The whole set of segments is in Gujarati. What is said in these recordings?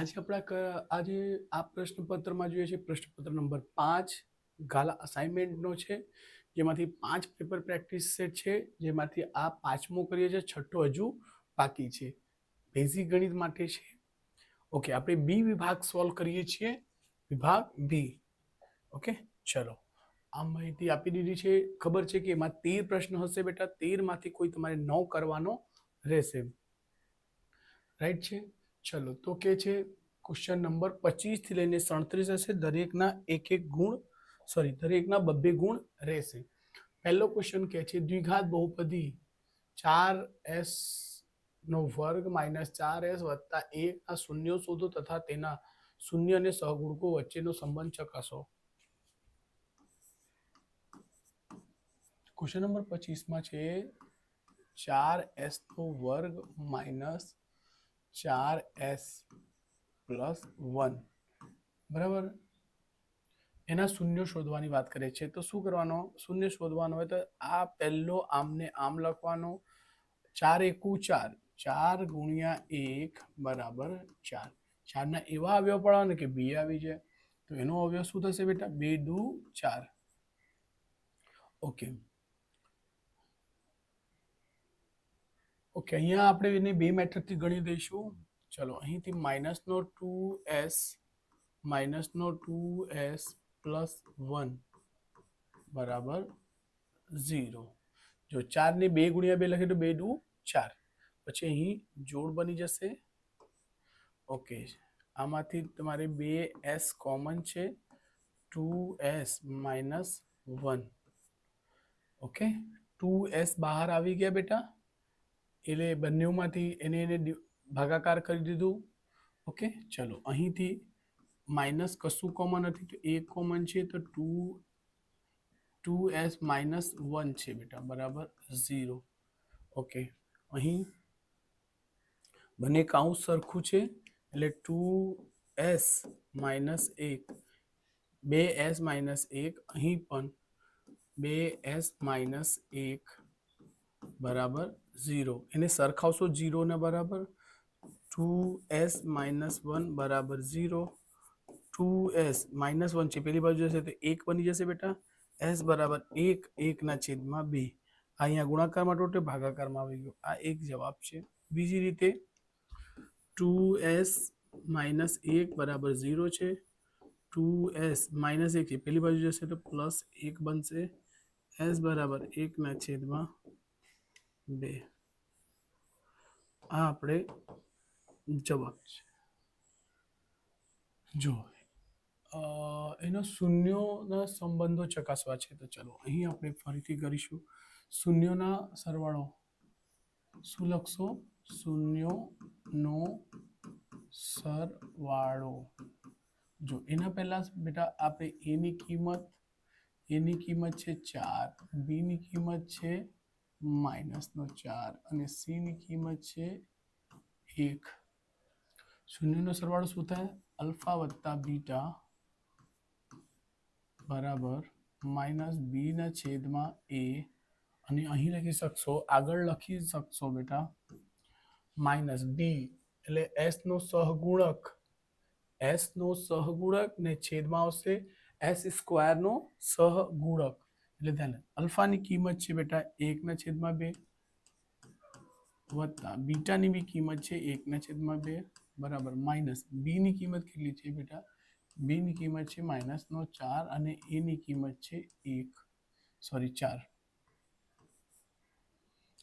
આજે આજે આ પ્રશ્નપત્રમાં જોઈએ છે પ્રશ્નપત્ર નંબર 5 ગાલા અસાઇનમેન્ટનો છે, જેમાંથી 5 પેપર પ્રેક્ટિસ સેટ છે, જેમાંથી આ 5મો કરીએ છીએ, 6ઠ્ઠો હજુ બાકી છે. બેઝિક ગણિત માટે છે. ઓકે, આપણે બી વિભાગ સોલ્વ કરીએ છીએ, વિભાગ બી. ઓકે, ચલો. આ માહિતી આપી દીધી છે. ખબર છે કે એમાં 13 પ્રશ્ન હશે બેટા. 13 માંથી કોઈ તમારે 9 કરવાનો રહેશે. રાઈટ છે. ચલો, તો કે છે ક્વેશ્ચન નંબર 25 થી લઈને 37 હશે. દરેકના એક એક ગુણ, દરેકના બબ્બે ગુણ રહેશે. પહેલો ક્વેશ્ચન કે છે દ્વિઘાત બહુપદી 4s નો વર્ગ માઇનસ 4s વત્તા 1 ના શૂન્યો શોધો તથા તેના શૂન્ય અને સહગુણકો વચ્ચેનો સંબંધ ચકાસો. ક્વેશ્ચન નંબર 25 માં છે 4s નો વર્ગ માઇનસ 4s પ્લસ 1, બરાબર. એના શૂન્ય શોધવાની વાત કરે છે. તો શું કરવાનો? શૂન્ય શોધવાનો હોય તો આ પહેલો આમને આમ લખવાનો. 4 એકુ 4, 4 ગુણ્યા 1 બરાબર 4. 4 ના એવા અવયવ પડવાના કે 2 આવી જાય. તો એનો અવયવ શું થશે બેટા? 2 દુ 4. ઓકે ઓકે, અહીંયા આપણે એને બે મેથડથી ગણી દઈશું. ચલો, અહીંથી માઇનસનો 2s પ્લસ 1 બરાબર 0. જો 4 ને 2 ગુણ્યા 2 લખે તો 2 દુ 4. પછી અહીં જોડ બની જશે. ઓકે, આમાંથી તમારે 2s કોમન છે, 2s માઇનસ 1. ઓકે, 2s બહાર આવી ગયા બેટા, એટલે બંનેમાંથી એને ભાગાકાર કરી દીધું. ઓકે, ચલો, અહીંથી માઇનસ કશું કોમન નથી તો 1 કોમન છે, તો 2s માઇનસ 1 છે બેટા, બરાબર 0. ઓકે, અહીં બંને કાઉન્સ સરખું છે એટલે 2s માઇનસ 1, 2s માઇનસ 1, અહીં પણ 2s માઇનસ 1 બરાબર 0. એને સરખાવશો 0 ને બરાબર. 2s માઇનસ 1 બરાબર 0. 2s માઇનસ 1 છે, પેલી બાજુ જશે તો 1 બની જશે બેટા. s બરાબર 1, 1 ના છેદમાં 2. અહીંયા ગુણાકારમાં ટોટલ ભાગાકારમાં આવી ગયો. આ એક જવાબ છે. બીજી રીતે 2s માઇનસ 1 બરાબર 0 છે. 2s માઇનસ 1 છે, પેલી બાજુ જશે તો પ્લસ 1 બનશે. s બરાબર 1 ના છેદમાં 2. આ આપણે જવાબ છે. જો એનો શૂન્યોના સંબંધો ચકાસવા છે, તો ચલો અહીં આપણે ફરીથી કરીશું. શૂન્યોના સરવાળો શું લખશો? શૂન્યોનો સરવાળો. જો એના પહેલા બેટા આપણે એની કિંમત છે 4, બી ની કિંમત છે -4 અને સી ની કિંમત છે 1. શૂન્યનો સરવાળો શું થાય? અલ્ફા વત્તા બીટા બરાબર માઇનસ બી ના છેદમાં એ. અને અહીં લખી શકશો, આગળ લખી શકશો બેટા માઇનસ બી એટલે એસ નો સહગુણક, ને છેદમાં આવશે એસ સ્ક્વેર નો સહગુણક. એટલે ધ્યાન, અલ્ફાની કિંમત છે બેટા 1/2 વત્તા બીટાની બી કિંમત છે 1/2 બરાબર માઇનસ બી ની કિંમત કેટલી છે બેટા? બી ની કિંમત છે -4 અને એ ની કિંમત છે 4.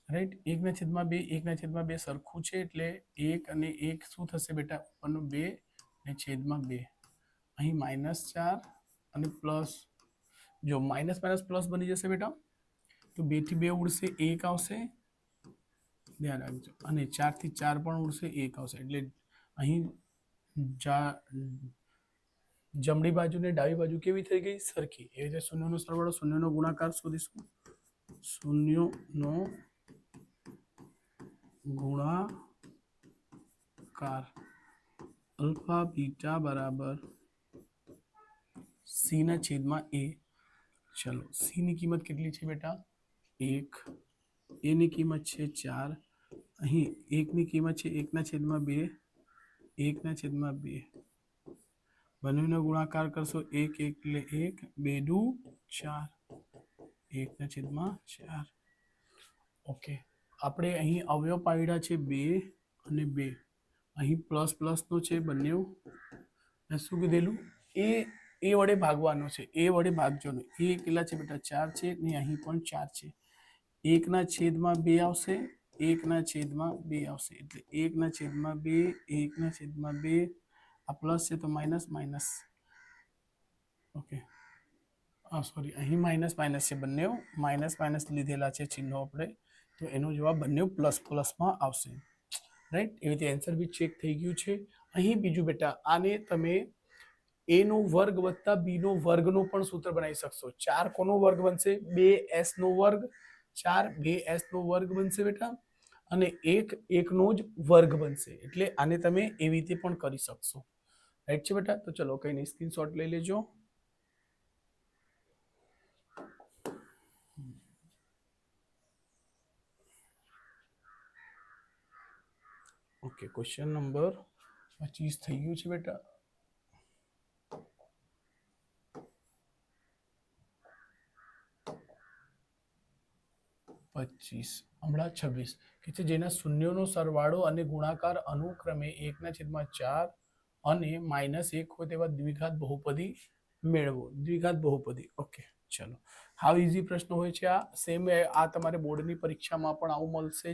રાઈટ, 1/2, 1/2 સરખું છે એટલે 1 અને 1 શું થશે બેટા? ઉપરનો 2 ને છેદમાં 2. અહીં -4 અને પ્લસ, જો માઇનસ માઇનસ પ્લસ બની જશે બેટા, તો 2 થી 2 ઉડશે, 1 આવશે, ધ્યાન રાખજો. અને 4 થી 4 પણ ઉડશે, 1 આવશે. એટલે અહીં જમણી બાજુ ને ડાબી બાજુ કેવી થઈ ગઈ? સરખી. એ રીતે શૂન્યનો સરવાળો, શૂન્યનો ગુણાકાર શોધીશું. શૂન્યનો ગુણાકાર અલ્ફા બીટા બરાબર સી ના છેદમાં એ. ચલો, સી ની કિંમત કેટલી છે બેટા? 1. એ ની કિંમત છે 4. અહીં 1 ની કિંમત છે 1/2 1 ના છેદમાં 2 બંનેનો ગુણાકાર કરશો 1 એટલે 1 2 દુ 4 1 ના છેદમાં 4 ઓકે આપણે અહીં અવયવ પાડ્યા છે 2 અને 2 અહીં પ્લસ પ્લસ નો છે બંને શું કીધેલું એ વડે ભાગવાનો છે એ વડે ભાગજો એ કેટલા છે બેટા 4 છે ને અહીં પણ 4 છે 1 ના છેદમાં 2 આવશે 1 ના છેદમાં 2 આવશે એટલે 1 ના છેદમાં 2 1 ના છેદમાં 2 આ પ્લસ છે તો માઇનસ માઇનસ ઓકે સોરી અહીં માઇનસ માઇનસ છે બંને માઇનસ માઇનસ લીધેલા છે ચિહ્નો આપણે તો એનો જવાબ બંને પ્લસ પ્લસમાં આવશે રાઈટ એવી રીતે આન્સર બી ચેક થઈ ગયું છે અહીં બીજું બેટા આને તમે a નો વર્ગ વત્તા b નો વર્ગનો પણ સૂત્ર બનાવી શકશો 4 કોનો વર્ગ બનશે 2s નો વર્ગ 4 2s નો વર્ગ બનશે બેટા અને 1 નો જ વર્ગ બનશે એટલે આને તમે એવી રીતે પણ કરી શકશો રાઈટ છે બેટા તો ચલો કઈ નહીં સ્ક્રીનશોટ લઈ લેજો ઓકે ક્વેશ્ચન નંબર 25 થઈ ગયું છે બેટા 25 હમણાં 26 કે છે જેના શૂન્યોનો સરવાળો અને ગુણાકાર અનુક્રમે 1/4 અને -1 હોય તેવા દ્વિઘાત બહુપદી મેળવો દ્વિઘાત બહુપદી ઓકે ચલો હાવ ઈઝી પ્રશ્ન હોય છે આ સેમ આ તમારે બોર્ડની પરીક્ષામાં પણ આવું મળશે જ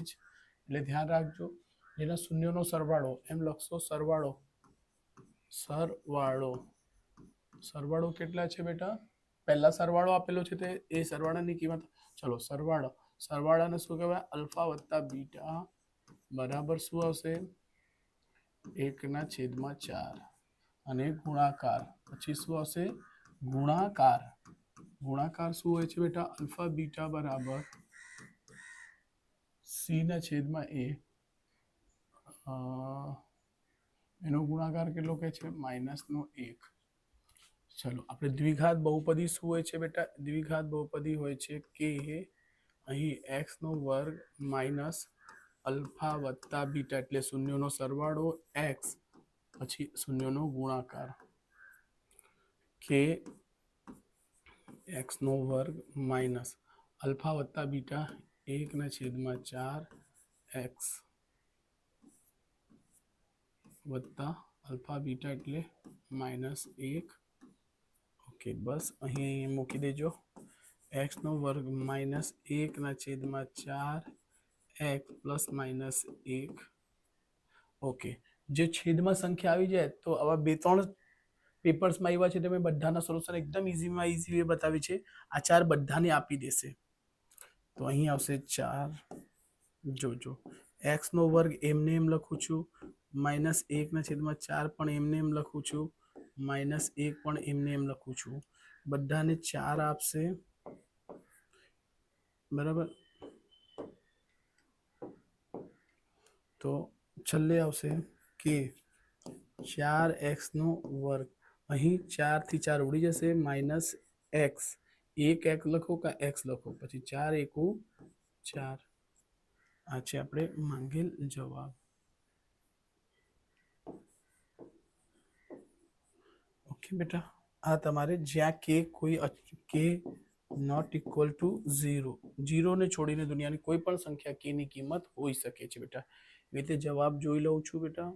એટલે ધ્યાન રાખજો જેના શૂન્યોનો સરવાળો એમ લખશો સરવાળો સરવાળો સરવાળો કેટલા છે બેટા પહેલા સરવાળો આપેલો છે તે એ સરવાળાની કિંમત ચલો સરવાળો સરવાળાને શું કહેવાય અલ્ફા વત્તા બીટા બરાબર શું આવશે 1/4 અને ગુણાકાર પછી શું આવશે ગુણાકાર ગુણાકાર શું હોય છે બેટા અલ્ફા બીટા બરાબર c/a એનો ગુણાકાર કેટલો કહે છે -1 ચલો આપણે દ્વિઘાત બહુપદી શું હોય છે બેટા દ્વિઘાત બહુપદી હોય છે કે અહીં x નો વર્ગ માઇનસ અલ્ફા વત્તા બીટા એટલે શૂન્યનો સરવાળો x પછી શૂન્યનો ગુણાકાર કે x નો વર્ગ માઇનસ અલ્ફા વત્તા બીટા 1/4 x વત્તા અલ્ફા બીટા એટલે -1 ઓકે બસ અહીં મૂકી દેજો x નો વર્ગ -1/4 x પ્લસ -1 ઓકે જે છેદમાં સંખ્યા આવી જાય તો આવા 2-3 પેપર્સમાં આવ્યા છે તમે બધાના સોલ્યુશન એકદમ ઈઝીમાં ઈઝી વે બતાવી છે આ 4 બધાને આપી દેશે તો અહીં આવશે 4 જોજો x નો વર્ગ એમને એમ લખું છું -1/4 પણ એમને એમ લખું છું -1 પણ એમને એમ લખું છું બધાને 4 આપશે બરાબર તો છેલ્લે આવશે કે 4x નો વર્ગ અહીં 4 થી 4 ઉડી જશે -x 1 લખો કે x લખો પછી 4 એકુ 4 આ છે આપણે માંગેલ જવાબ ઓકે બેટા આ તમારે જ્યાં કે કોઈ કે નોટ ઇક્વલ ટુ 0 0 ને છોડીને દુનિયાની કોઈ પણ સંખ્યા k ની કિંમત હોઈ શકે છે બેટા એ રીતે જવાબ જોઈ લઉં છું બેટા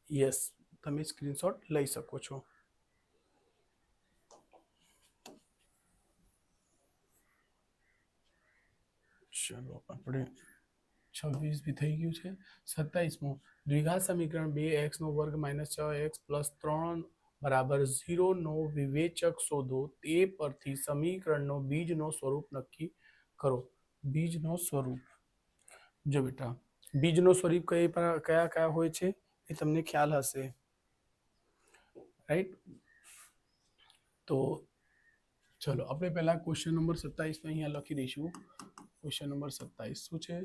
યસ તમે સ્ક્રીનશોટ લઈ શકો છો ચલો આપણે 26 भी થઈ ગયું છે 27મો દ્વિઘાત સમીકરણ 2x નો વર્ગ -6x + 3 બરાબર 0 નો વિવેચક શોધો તે પરથી સમીકરણનો બીજનો સ્વરૂપ નક્કી કરો બીજનો સ્વરૂપ જો બેટા બીજનો સ્વરૂપ કયા કયા હોય છે એ તમને ખ્યાલ હશે રાઈટ તો ચલો આપણે પહેલા ક્વેશ્ચન નંબર 27 ને અહીંયા લખી દઈશું ક્વેશ્ચન નંબર 27 શું છે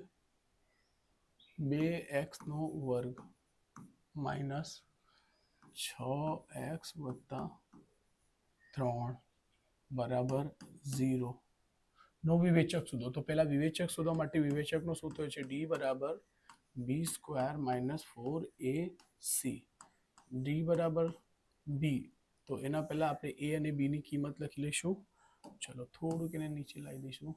2x નો વર્ગ -6x + 3 બરાબર 0 નો વિવેચક શોધો તો પહેલા વિવેચક શોધવા માટે વિવેચકનો સૂત્ર છે d = બી સ્ક્વેર માઇનસ 4ac ડી બરાબર બી. તો એના પહેલા આપણે એ અને બી ની કિંમત લખી લઈશું. ચલો થોડુંક એને નીચે લાવી દઈશું.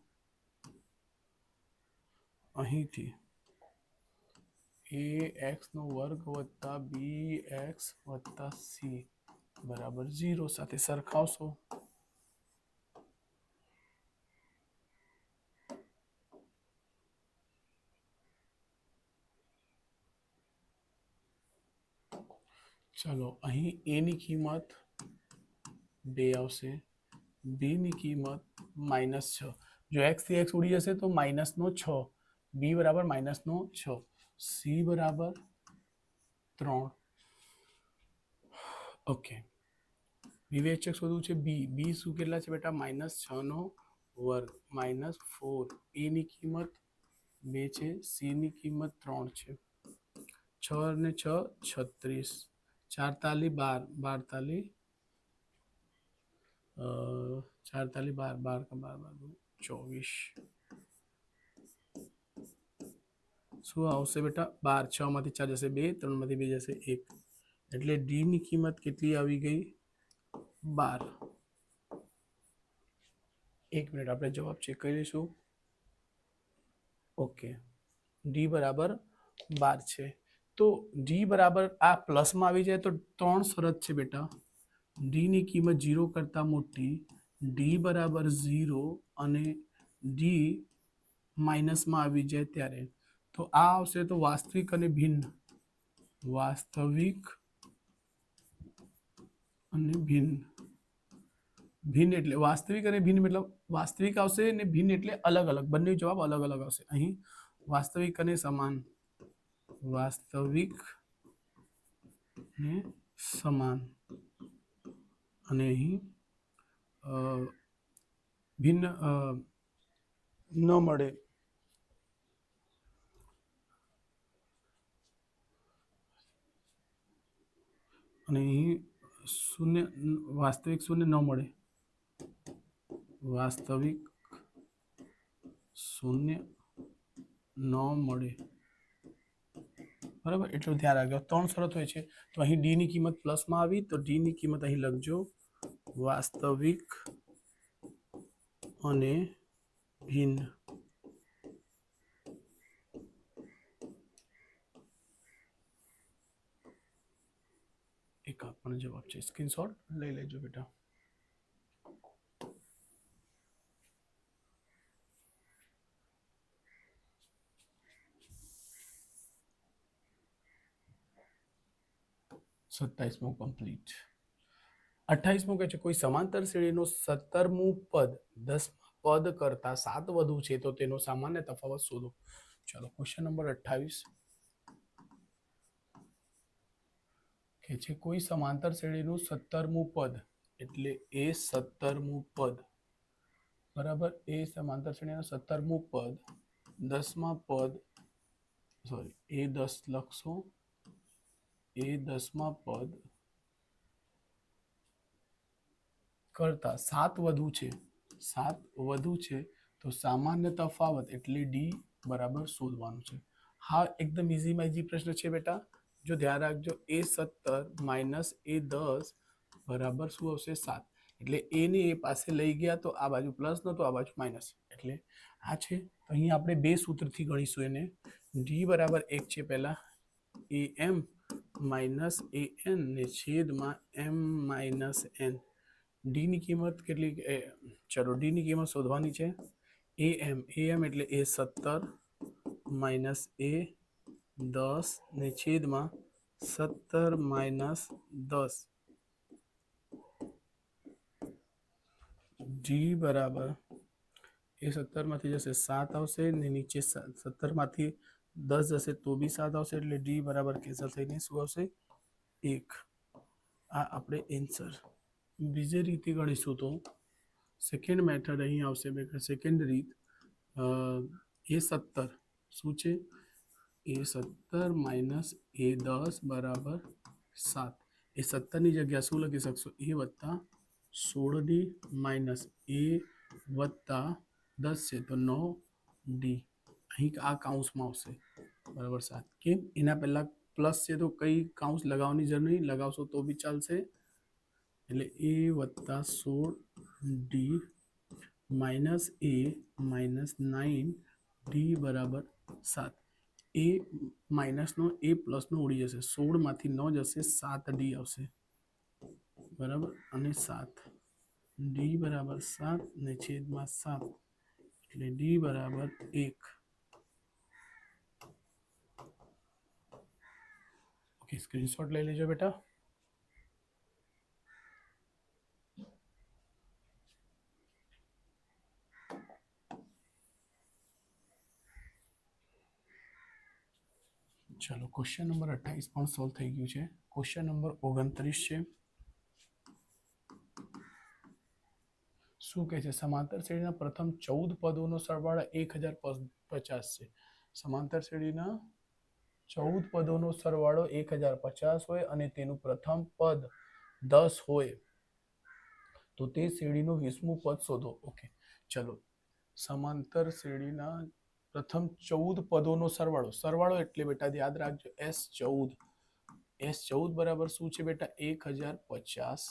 અહીંથી એ એક્સ નો વર્ગ વત્તા બી એક્સ વત્તા સી બરાબર 0 સાથે સરખાવશો. ચલો અહીં એ ની કિંમત 2 આવશે, બી ની કિંમત -6. જો એક્સ થી એક્સ ઉડી જશે તો -6, બી બરાબર -6, સી બરાબર 3. ઓકે, વિવેચક શોધવું છે બી. બી શું કેટલા છે બેટા? -6 નો વર્ગ -4. એ ની કિંમત 2 છે, સી ની કિંમત 3 છે. 6 ને 6 36, 4 તાલી 12, 12 તાલી 4 તાલી 12, 12 का 12 24. શું આવશે બેટા? 12. 6 માંથી 4 જશે 2, 3 માંથી 2 જશે 1, એટલે ડી ની કિંમત કેટલી આવી ગઈ? 12. એક મિનિટ આપણે જવાબ ચેક કરી લઈશું. ઓકે, ડી બરાબર 12 છે. તો ડી બરાબર આ પ્લસમાં આવી જાય તો 3 શરત છે બેટા. ડી ની કિંમત 0 કરતા મોટી, ડી બરાબર 0 અને ડી માઇનસમાં આવી જાય ત્યારે. તો આ આવશે તો વાસ્તવિક અને ભિન્ન. વાસ્તવિક અને ભિન્ન. ભિન્ન એટલે વાસ્તવિક અને ભિન્ન મતલબ વાસ્તવિક આવશે અને ભિન્ન એટલે અલગ અલગ. બંને જવાબ અલગ અલગ આવશે. અહીં વાસ્તવિક અને સમાન, વાસ્તવિક ને સમાન, અને અહીં ભિન્ન ન મળે. અને અહીં શૂન્ય, વાસ્તવિક શૂન્ય ન મળે. વાસ્તવિક શૂન્ય ન મળે. બરાબર, એટલું ધ્યાન રાખજો. 3 શરત હોય છે. તો અહીં ડી ની કિંમત પ્લસમાં આવી તો ડી ની કિંમત અહીં લખજો વાસ્તવિક અને ભિન્ન. એક આપણને જવાબ છે, સ્ક્રીનશોટ લઈ લેજો બેટા. સત્તાવીસમો કમ્પ્લીટ. 28મો કહે છે કોઈ સમાંતર શ્રેણીનું 17મું પદ 10મા પદ કરતા 7 વધુ છે તો તેનો સામાન્ય તફાવત શોધો. ચલો ક્વેશ્ચન નંબર 28 કે છે કોઈ સમાંતર શ્રેણીનું 17મું પદ, એટલે એ 17મું પદ બરાબર, એ સમાંતર શ્રેણીનું 17મું પદ 10મા પદ, સોરી એ 10 લખશો, એ 10મા પદ કરતા 7 વધુ છે, 7 વધુ છે તો સામાન્ય તફાવત એટલે ડી બરાબર શોધવાનું છે. હા, એકદમ ઇઝીમાં ઇઝી પ્રશ્ન છે બેટા. જો ધ્યાન રાખજો, એ 17 માઇનસ એ 10 બરાબર શું આવશે? 7. એટલે એ ને એ પાસે લઈ ગયા તો આ બાજુ પ્લસ નતો, આ બાજુ માઇનસ, એટલે આ છે. તો અહીં આપણે બે સૂત્રથી ગણીશું એને. ડી બરાબર 1 છે પહેલા એ એમ માઇનસ એ એન ને છેદમાં એમ માઇનસ એન. ડી ની કિંમત કેટલી? ચલો ડી ની કિંમત શોધવાની છે. એ એમ એટલે એ 17 માઇનસ એ 10 ને છેદમાં 17 માઇનસ 10. ડી બરાબર એ 17 માંથી જશે 7 આવશે ને નીચે 17 માંથી 10 જશે તો બી 7 આવશે, એટલે ડી બરાબર કેન્સલ થઈને શું આવશે? 1. આ આપણે એન્સર. બીજી રીતે ગણીશું તો સેકન્ડ મેથડ અહીં આવશે. સેકન્ડ રીત એ 17 શું છે? એ 17 માઇનસ એ 10 બરાબર 7. એ 17ની જગ્યા શું લખી શકશો? એ વત્તા 16 માઇનસ એ વત્તા 10 છે તો 9 ડી. અહીં આ કાઉન્સમાં આવશે બરાબર 7 કેમ એના પહેલા પ્લસ છે તો કઈ કાઉન્સ લગાવવાની જરૂર નહીં, લગાવશો તો બી ચાલશે. એટલે a વત્તા 16 D minus a minus 9 D બરાબર 7. એ માઇનસનો એ પ્લસનો ઉડી જશે, 16માંથી 9 જશે 7 ડી આવશે બરાબર અને 7 ડી બરાબર 7 ને છેદમાં 7 એટલે ડી બરાબર 1. ઓકે, સ્ક્રીનશોટ લઈ લેજો બેટા. ચલો ક્વેશ્ચન નંબર 28 પણ સોલ્વ થઈ ગયું છે. ક્વેશ્ચન નંબર 29 છે. શું કહે છે? સમાંતર શ્રેણીના પ્રથમ 14 પદોનો સરવાળો 1050 છે. સમાંતર શ્રેણીના 14 પદોનો સરવાળો 1050 હોય અને તેનું પ્રથમ પદ 10 હોય તો તે શ્રેણીનું 20મું પદ શોધો. ઓકે, ચલો સમાંતર શ્રેણીના પ્રથમ 14 પદોનો સરવાળો એટલે બેટા યાદ રાખજો S14 બરાબર શું છે બેટા 1050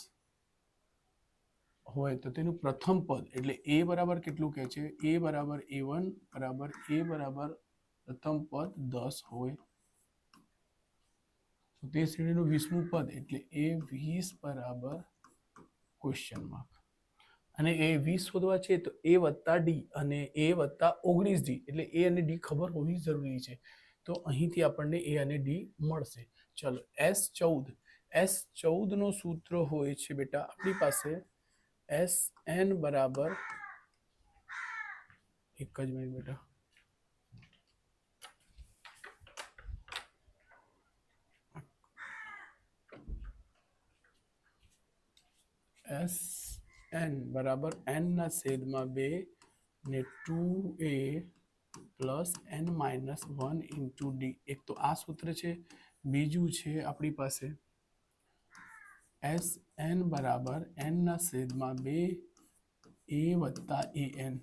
હોય તો તેનું પ્રથમ પદ એટલે a બરાબર કેટલું કહે છે? a બરાબર a1 બરાબર a બરાબર પ્રથમ પદ 10 હોય તો તે શ્રેણીનું 20મું પદ એટલે a20 બરાબર ક્વેશ્ચન માર્ક. અને એ 20 શોધવા છે તો a વત્તા ડી અને a વત્તા 19 ડી એટલે a અને ડી ખબર હોવી જરૂરી છે. તો અહીંથી આપણને a અને ડી મળશે. ચલો S14 નો સૂત્ર હોય છે બેટા આપણી પાસે SN બરાબર, એક જ મિનિટ બેટા, SN બરાબર n ના છેદમાં 2 ને 2a plus n minus 1 into D. એક તો આ સૂત્ર છે, બીજું છે આપણી પાસે SN બરાબર n ના છેદમાં 2 a વત્તા an.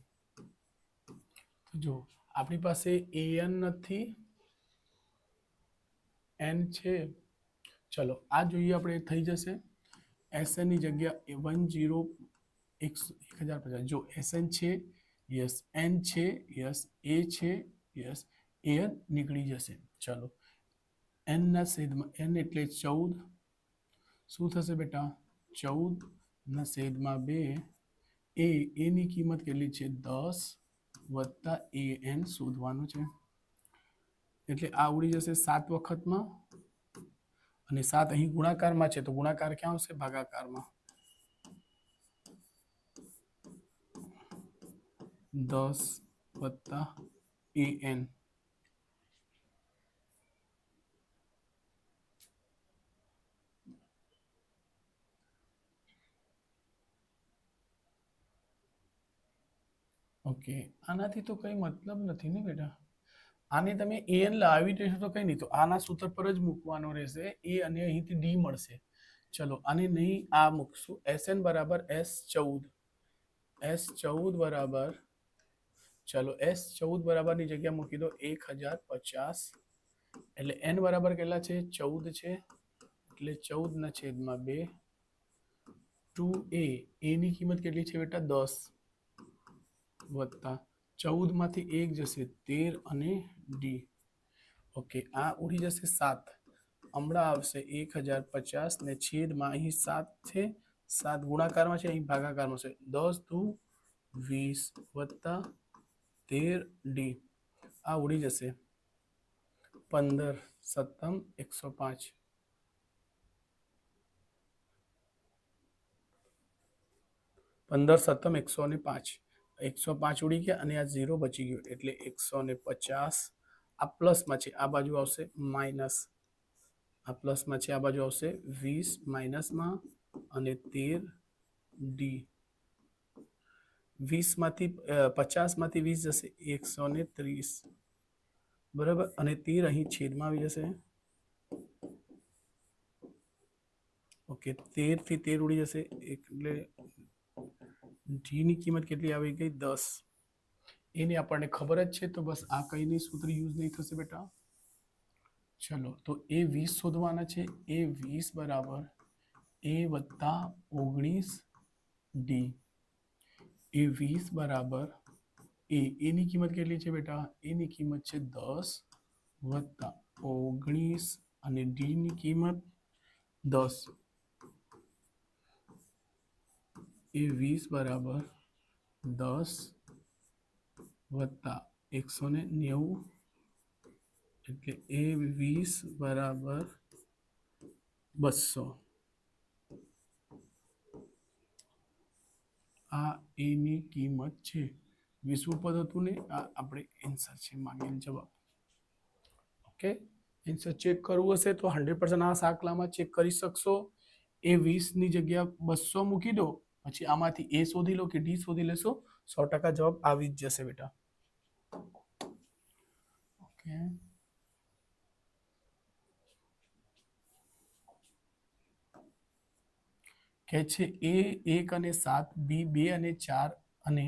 જો આપણી પાસે an નથી, n છે. ચલો આ જોઈએ આપણે, થઈ જશે SN ની જગ્યા 1050. જો SN છે, યસ n છે, યસ a છે, યસ an નીકળી જશે. ચલો n ના છેદમાં n એટલે 14. શું થશે બેટા? 14 ના છેદમાં 2 a ની કિંમત કેટલી છે? 10 વત્તા an શોધવાનું છે એટલે આ ઉડી જશે 7 વખતમાં અને 7 અહીં ગુણાકારમાં છે તો ગુણાકાર ક્યાં આવશે? ભાગાકારમાં. 10 વત્તા an. ઓકે, આનાથી તો કઈ મતલબ નથી ને બેટા. આને તમે an લાવી દેશો તો કઈ નહીં, તો આના સૂત્ર પર જ મૂકવાનો રહેશે a અને અહીંથી d મળશે. ચલો આને નહીં આ મૂકશું. SN બરાબર S14 બરાબર, ચલો S14 બરાબરની જગ્યા મૂકી દો 1050 એટલે n બરાબર કેટલા છે? 14 છે એટલે 14 ના છેદમાં 2 2a ની કિંમત કેટલી છે બેટા? 10 વત્તા 14 માંથી 1 જશે 13 અને ડી. ઓકે, આ ઉડી જશે 7. હમણાં આવશે 1050 ને છેદમાં અહીં 7 છે, 7 ગુણાકારમાં છે, અહીં ભાગાકારમાં છે. 10 દુ 20 વત્તા 13 ડી. આ ઉડી જશે 15 સત્તમ 105. 15 સત્તમ 105. 105 ઉડી ગયા અને આ 0 બચી ગયો એટલે 150. આ પ્લસમાં છે, આ બાજુ આવશે માઇનસ. આ પ્લસમાં છે, આ બાજુ આવશે 20 માઇનસમાં અને 13 ડી. 20માંથી 50માંથી 20 જશે 130 બરાબર અને 13 અહીં છેદમાં આવી જશે. ઓકે, 13 થી 13 ઉડી જશે એટલે ડી ની કિંમત કેટલી આવી ગઈ? 10. એની આપણને ખબર જ છે, તો બસ આ કઈની સૂત્ર યુઝ નહીં થશે બેટા. ચલો તો એ 20 શોધવાના છે. એ 20 બરાબર એ વત્તા 19 ડી. એ 20 બરાબર એની કિંમત કેટલી છે બેટા? એની કિંમત છે 10 વત્તા 19 અને ડી ની કિંમત 10. એ 20 બરાબર 10 વત્તા 190 એટલે એ 20 બરાબર 200. આ એની કિંમત છે. 20 પદ હતું ને, આ આપણે એન્સર છે, માંગેલ જવાબ. ઓકે, એન્સર ચેક કરવું હશે તો 100% આ દાખલામાં ચેક કરી શકશો. એ 20 ની જગ્યા 200 મૂકી દો, પછી આમાંથી એ શોધી લો કે ડી શોધી લેશો, 100% જવાબ આવી જ જશે બેટા. ઓકે, કે છે એ 1 અને 7, બી 2 અને 4 અને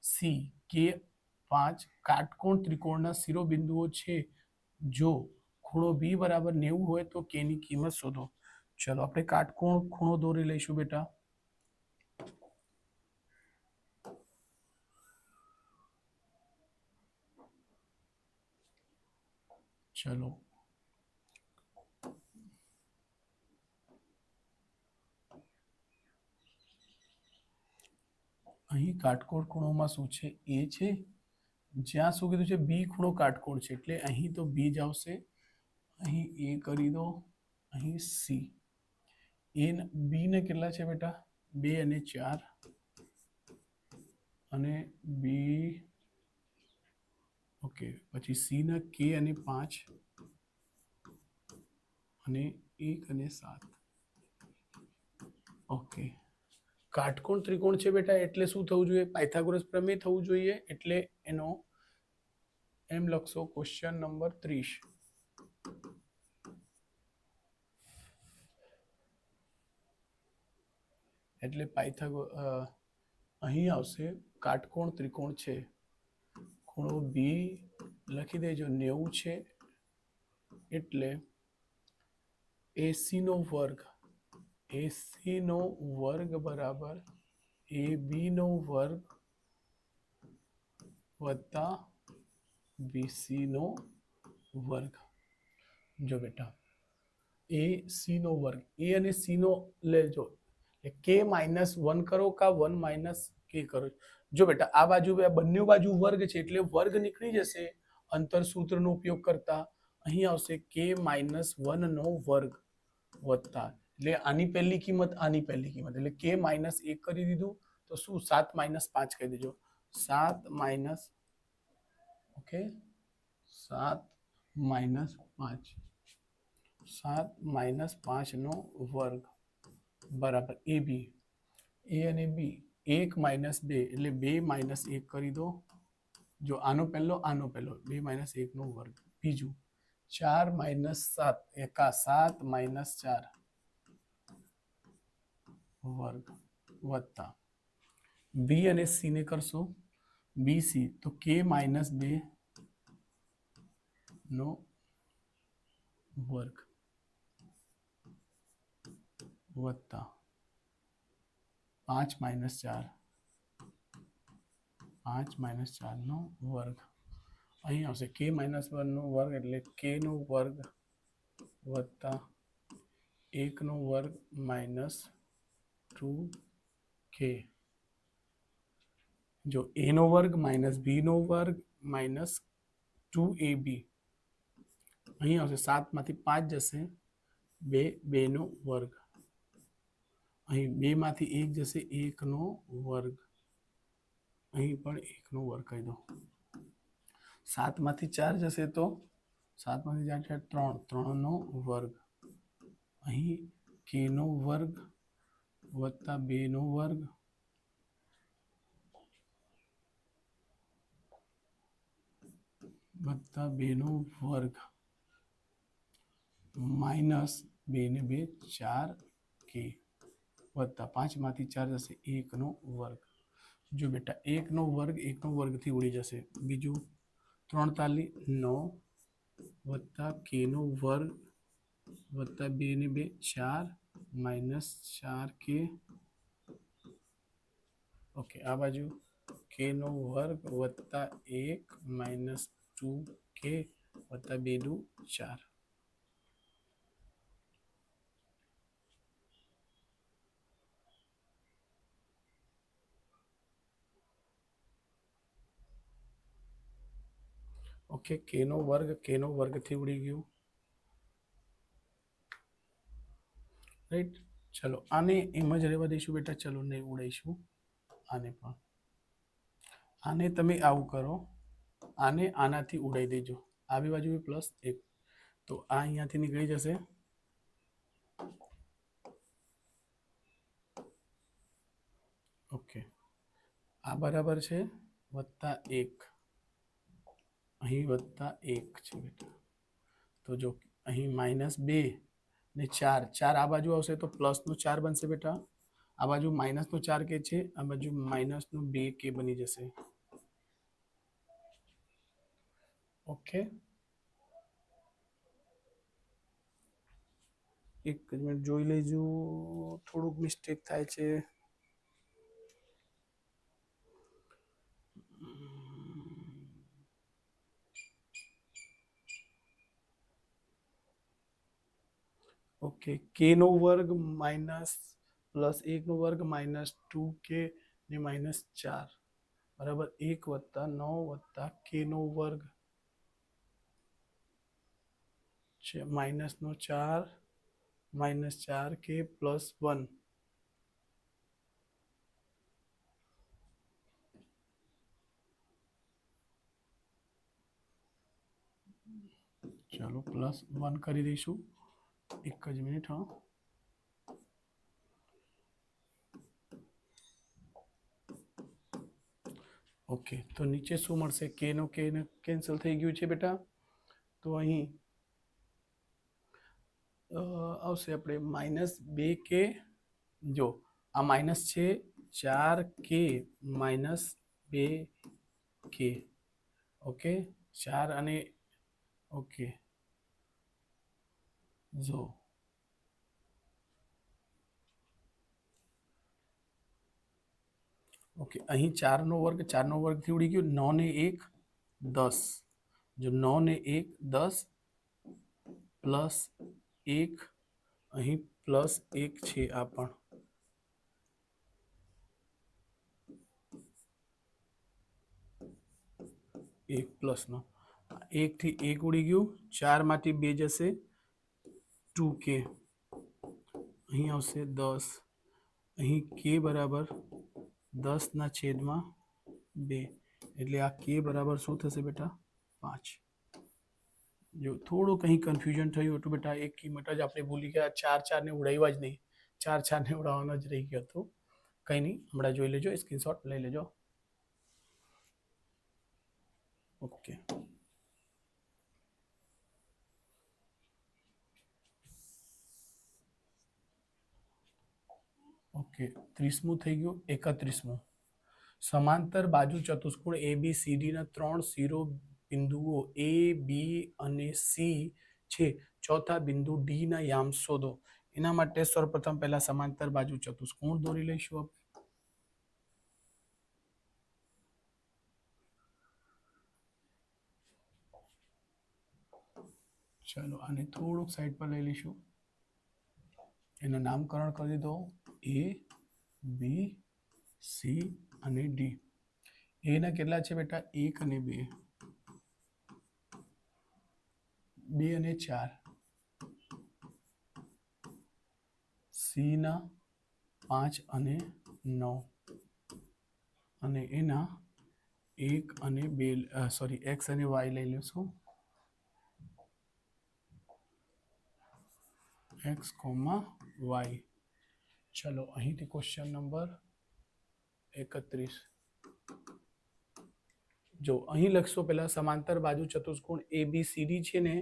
સી કે 5 કાટકોણ ત્રિકોણના શિરોબિંદુઓ છે. જો ખૂણો બી બરાબર 90 હોય તો કે ની કિંમત શોધો. ચલો આપણે કાટકોણ ખૂણો દોરી લઈશું બેટા. ચલો અહીં કાટકોણ ખૂણોમાં શું છે? એ છે. જ્યાં શું કીધું છે? બી ખૂણો કાટકોણ છે, એટલે અહીં તો બી જ આવશે. અહીં એ કરી દો, અહીં સી. એ બી ને કેટલા છે બેટા? 2 અને 4 અને બી. ઓકે, પછી સી ના કે અને 5 અને 1 અને 7. ઓકે, કાટકોણ ત્રિકોણ છે બેટા, એટલે શું થવું જોઈએ? પાયથાગોરસ પ્રમેય થવું જોઈએ. એટલે એનો એમ લખશો ક્વેશ્ચન નંબર 30. એટલે અહીં આવશે કાટકોણ ત્રિકોણ છે. ખૂણો બી લખી દેજો 90 છે, એટલે એસી નો વર્ગ. એસી નો વર્ગ બરાબર એ બી નો વર્ગ વત્તા બીસી નો વર્ગ. જો બેટા, એ સી નો વર્ગ, એ અને સી નો લેજો, કે -1 કરો કા 1 - કે કરો. જો બેટા, આ બાજુ બંને બાજુ વર્ગ છે, એટલે વર્ગ નીકળી જશે અંતર સૂત્રનો ઉપયોગ કરતા. અહીં આવશે કે -1 નો વર્ગ વત્તા, એટલે આની પહેલી કિંમત આની પહેલી કિંમત, એટલે કે -1 કરી દીધું, તો શું 7 - 5 કહી દેજો. 7 - ઓકે, 7 - 5. 7 - 5 નો વર્ગ બરાબર એ બી. એ અને બી 1 - 2 એટલે 2 - 1 કરી દો. જો આનો પહેલો 2 - 1 નો વર્ગ. બીજું 4 - 7 એકા 7 - 4 વર્ગ વત્તા બી અને સી ને કરશો બીસી, તો કે -2 નો વર્ગ વત્તા 5 - 4 નો વર્ગ. અહીં આવશે કે -1 નો વર્ગ, એટલે કે નો વર્ગ વત્તા 1 નો વર્ગ -2k. જો a નો વર્ગ -b નો વર્ગ -2ab. અહીં આવશે 7 માંથી 5 જશે, 2 નો વર્ગ. અહીં 2 માંથી 1 જશે, 1 નો વર્ગ. અહીં પણ 1 નો વર્ગ કહી દો. 7 માંથી 4 જશે તો 7 માંથી 4 3 નો વર્ગ. અહીં કે નો વર્ગ વત્તા 2 નો વર્ગ વત્તા 2 નો વર્ગ માઇનસ 2 ને 2 4k વત્તા 5 માંથી 4 જશે 1 નો વર્ગ. જો બેટા 1 વર્ગ થી ઉડી જશે. બીજું 3 તાલી 9 વત્તા k નો વર્ગ વત્તા 2 ને 2 4 માઇનસ 4k. ઓકે, આ બાજુ k નો વર્ગ વત્તા 1 માઇનસ 2k વત્તા 2 દુ 4. ઓકે, k નો વર્ગ થી ઉડી ગયું. રાઈટ. ચલો આને એમ જ રહેવા દઈશું બેટા. ચલો નહીં ઉડાઈશું આને પણ. આને તમે આવું કરો, આને આનાથી ઉડાઈ દેજો. આવી બાજુ +1 તો આ અહીંયાથી નીકળી જશે. ઓકે, આ બરાબર છે +1 અહીં +1 છે બેટા. તો જો અહીં -2 ને 4 આ બાજુ આવશે તો +4 બનશે બેટા. આ બાજુ -4k છે, આ બાજુ -2k બની જશે. ઓકે, એક મિનિટ જોઈ લેજો, થોડુંક મિસ્ટેક થાય છે. ઓકે, k નો વર્ગ +1 નો વર્ગ -2k ને -4 બરાબર 1 વત્તા 9 વત્તા k નો વર્ગ છે -4 -4k +1. ચાલો +1 કરી દઈશું. એક જ મિનિટ. હા, ઓકે, તો નીચે શું મળશે? k નો k કેન્સલ થઈ ગયું છે બેટા. તો અહીં આવશે આપણે -2k. જો આ માઇનસ છે 4k -2k. ઓકે, 4 અને ઓકે જો ઓકે, અહીં 4 નો વર્ગ થી ઉડી ગયો. 9 ને 1 10. જો 9 ને 1 10 +1 અહીં +1 છે. આ પણ 1 +નો 1 થી 1 ઉડી ગયું. 4 માંથી 2 જશે 2k. અહીં આવશે 10. અહીં k બરાબર 10/2. એટલે આ k બરાબર શું થશે બેટા? 5. જો થોડુંક અહીં કન્ફ્યુઝન થયું હતું બેટા. એક કિંમત જ આપણે ભૂલી ગયા. 4 ને ઉડાવ્યા જ નહીં. 4 ને ઉડાવવાનો જ રહી ગયો હતો. કંઈ નહીં, હમણાં જોઈ લેજો, સ્ક્રીનશોટ લઈ લેજો. ઓકે, ઓકે, 30મું થઈ ગયું. 31મું, સમાંતર બાજુ ચતુષ્કોણ ABCD ના 3 શિરોબિંદુઓ A, B અને C છે. ચોથા બિંદુ D ના યામ શોધો. એના માટે સૌપ્રથમ પહેલા સમાંતર બાજુ ચતુષ્કોણ દોરી લઈશું આપણે. ચાલો આને થોડુંક સાઈડ પર લઈ લઈશું. એનું નામકરણ કરી દો A, B, C અને D. A ના કેટલા છે બેટા? 1 અને 2, 2 અને 4. C ના 5 અને 9 અને એના 1 અને 2 સોરી x અને y લઈ લેશું. x, y. ચલો અહીંથી ક્વેશ્ચન નંબર 31. જો અહીં લખશો પહેલા સમાંતર બાજુ ચતુષ્કોણ ABCD છે ને,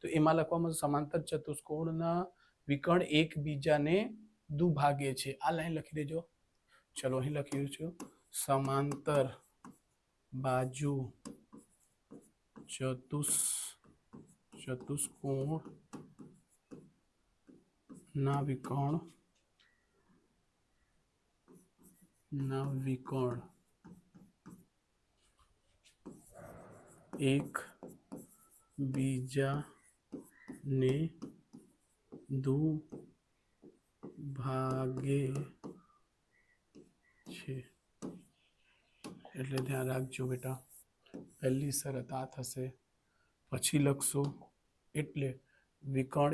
તો એમાં લખવામાં સમાંતર ચતુષ્કોણના વિકર્ણ એકબીજાને દુભાગે છે. આ લાઈન લખી દેજો. ચલો અહીં લખી દઉં છું. समांतर बाजू चतुष्कोण ना विकोण एक बीजा ने दुभागे छे। એટલે ધ્યાન રાખજો બેટા, પહેલી શરત આ થશે, પછી લખશો એટલે વિકર્ણ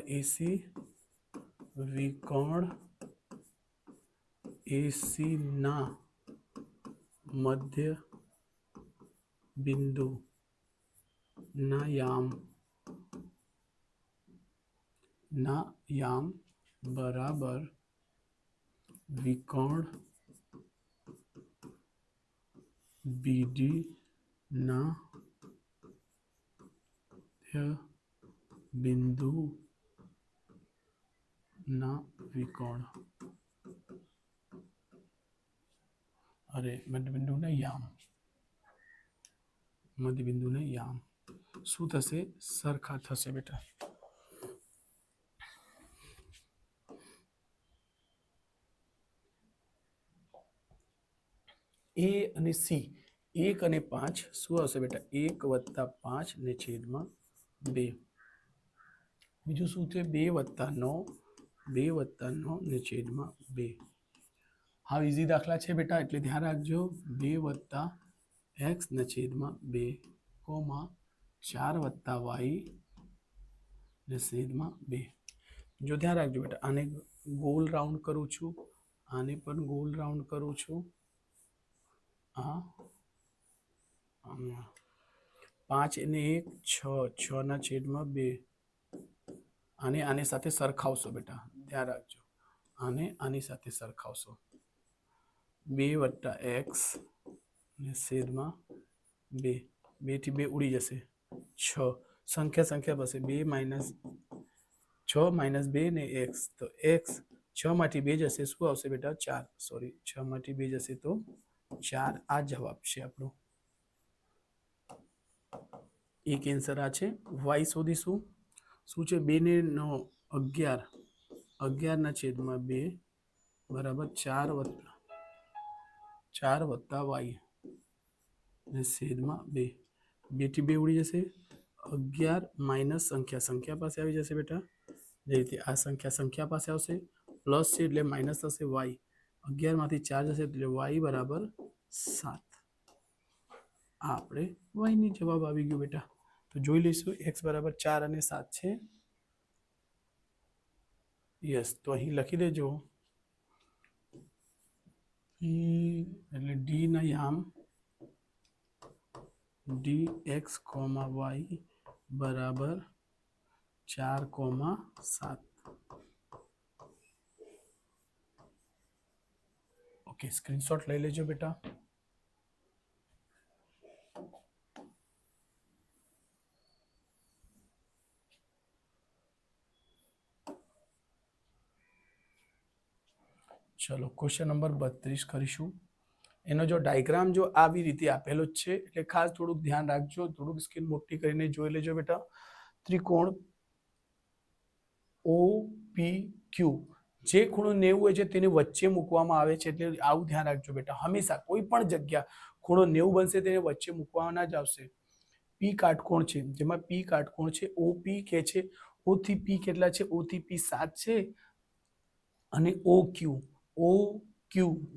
એસી ના મધ્ય બિંદુ ના યામ બરાબર વિકર્ણ બીડી ના બિંદુ ના વિકર્ણ, અરે મધ્યબિંદુ ને યામ, મધ્યબિંદુ ને યામ શું થશે? સરખા થશે બેટા. એ અને સી 1 અને 5 શું આવશે બેટા? 1 + 5 ને છેદમાં 2. બીજું શું છે? 2 + 9 ને છેદમાં 2. હા, ઇઝી દાખલા છે બેટા, એટલે ધ્યાન રાખજો. 2 + x ને છેદમાં 2, 4 + y ને છેદમાં 2. જો ધ્યાન રાખજો બેટા, આને ગોલ રાઉન્ડ કરું છું, આને પણ ગોલ રાઉન્ડ કરું છું. 5 અને 1 6 ના છેદમાં 2. આને આની સાથે સરખાવશો બેટા, ધ્યાન રાખજો, આને આની સાથે સરખાવશો. 2 + x ને છેદમાં 2, 2 થી 2 ઉડી જશે, 6 સંખ્યા પાસે 2 - 6 - 2 ને x, તો x 6 માંથી 2 જશે, શું આવશે બેટા? 4. સોરી, 6 માંથી 2 જશે તો 4. આ જવાબ છે આપણો. એક આન્સર આ છે. y શોધીશું. શું છે? 2 ને 9 11, 11 ના છેદમાં 2 બરાબર 4 + y ને છેદમાં 2. 2 થી 2 ઉડી જશે, 11 માઇનસ સંખ્યા પાસે આવી જશે બેટા, જે રીતે આ સંખ્યા પાસે આવશે, પ્લસ છે એટલે માઇનસ થશે y, 11 માંથી 4 જશે એટલે y બરાબર 7. આ આપણે y ની જવાબ આવી ગયો બેટા. તો જોઈ લઈશું x બરાબર 4 અને 7 છે. યસ, તો અહીં લખી દેજો એટલે d ના યામ dx, y બરાબર 4, 7. ઓકે, સ્ક્રીનશોટ લઈ લેજો બેટા. ચલો, ક્વેશ્ચન નંબર 32 કરીશું. એનો જો ડાયગ્રામ જો આવી રીતે આપેલો જ છે, એટલે ખાસ થોડુંક ધ્યાન રાખજો, થોડુંક સ્ક્રીન મોટી કરીને જોઈ લેજો બેટા. ત્રિકોણ OPQ, જે ખૂણો 90 હોય છે તેને વચ્ચે મૂકવામાં આવે છે, એટલે આવું ધ્યાન રાખજો બેટા. હંમેશા કોઈ પણ જગ્યા ખૂણો 90 બનશે તેને વચ્ચે મૂકવામાં જ આવશે. P કાટકોણ છે, જેમાં P કાટકોણ છે, OP કે છે, O થી P કેટલા છે? O થી P 7 છે, અને OQ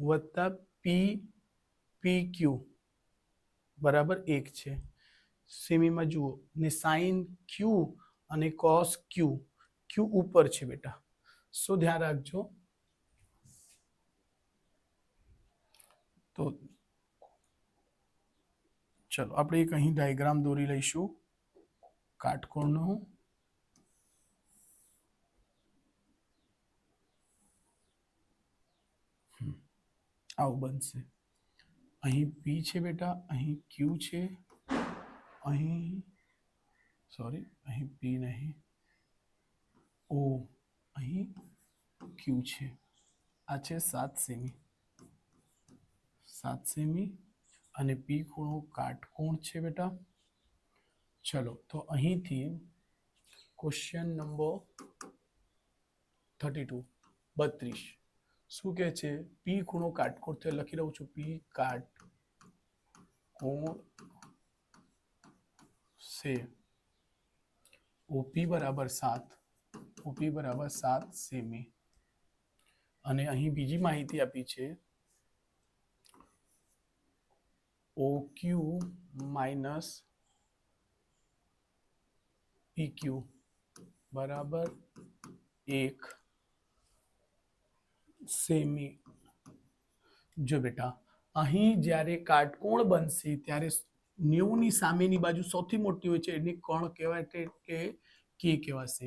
વત્તા PQ બરાબર 1 છે. સેમીમાં જુઓ ને સાઇન Q અને કોસ Q ઉપર છે બેટા, શું ધ્યાન રાખજો. તો ચલો આપણે એક અહીં ડાયાગ્રામ દોરી લઈશું કાટકોણનો. આવું બનશે. અહીં P છે બેટા, અહીં Q છે, અહીં P નહીં, O, અહીં Q છે. આ છે 7 સેમી, 7 સેમી અને પી ખૂણો કાટકોણ છે બેટા. ચલો તો અહીંથી ક્વેશ્ચન નંબર 32 શું કહે છે? પી ખૂણો કાટકોણ છે, લખી રહું છું પી કાટકોણ છે. ઓપી બરાબર 7 સેમી. અને અહીં બીજી માહિતી આપી છે ઓક્યુ માઇનસ પીક્યુ બરાબર 1 સેમી. જો બેટા અહીં જ્યારે કાટકોણ બનશે ત્યારે 90 ની સામેની બાજુ સૌથી મોટી હોય છે, એને કોણ કહેવાય કે કે કહેવાશે.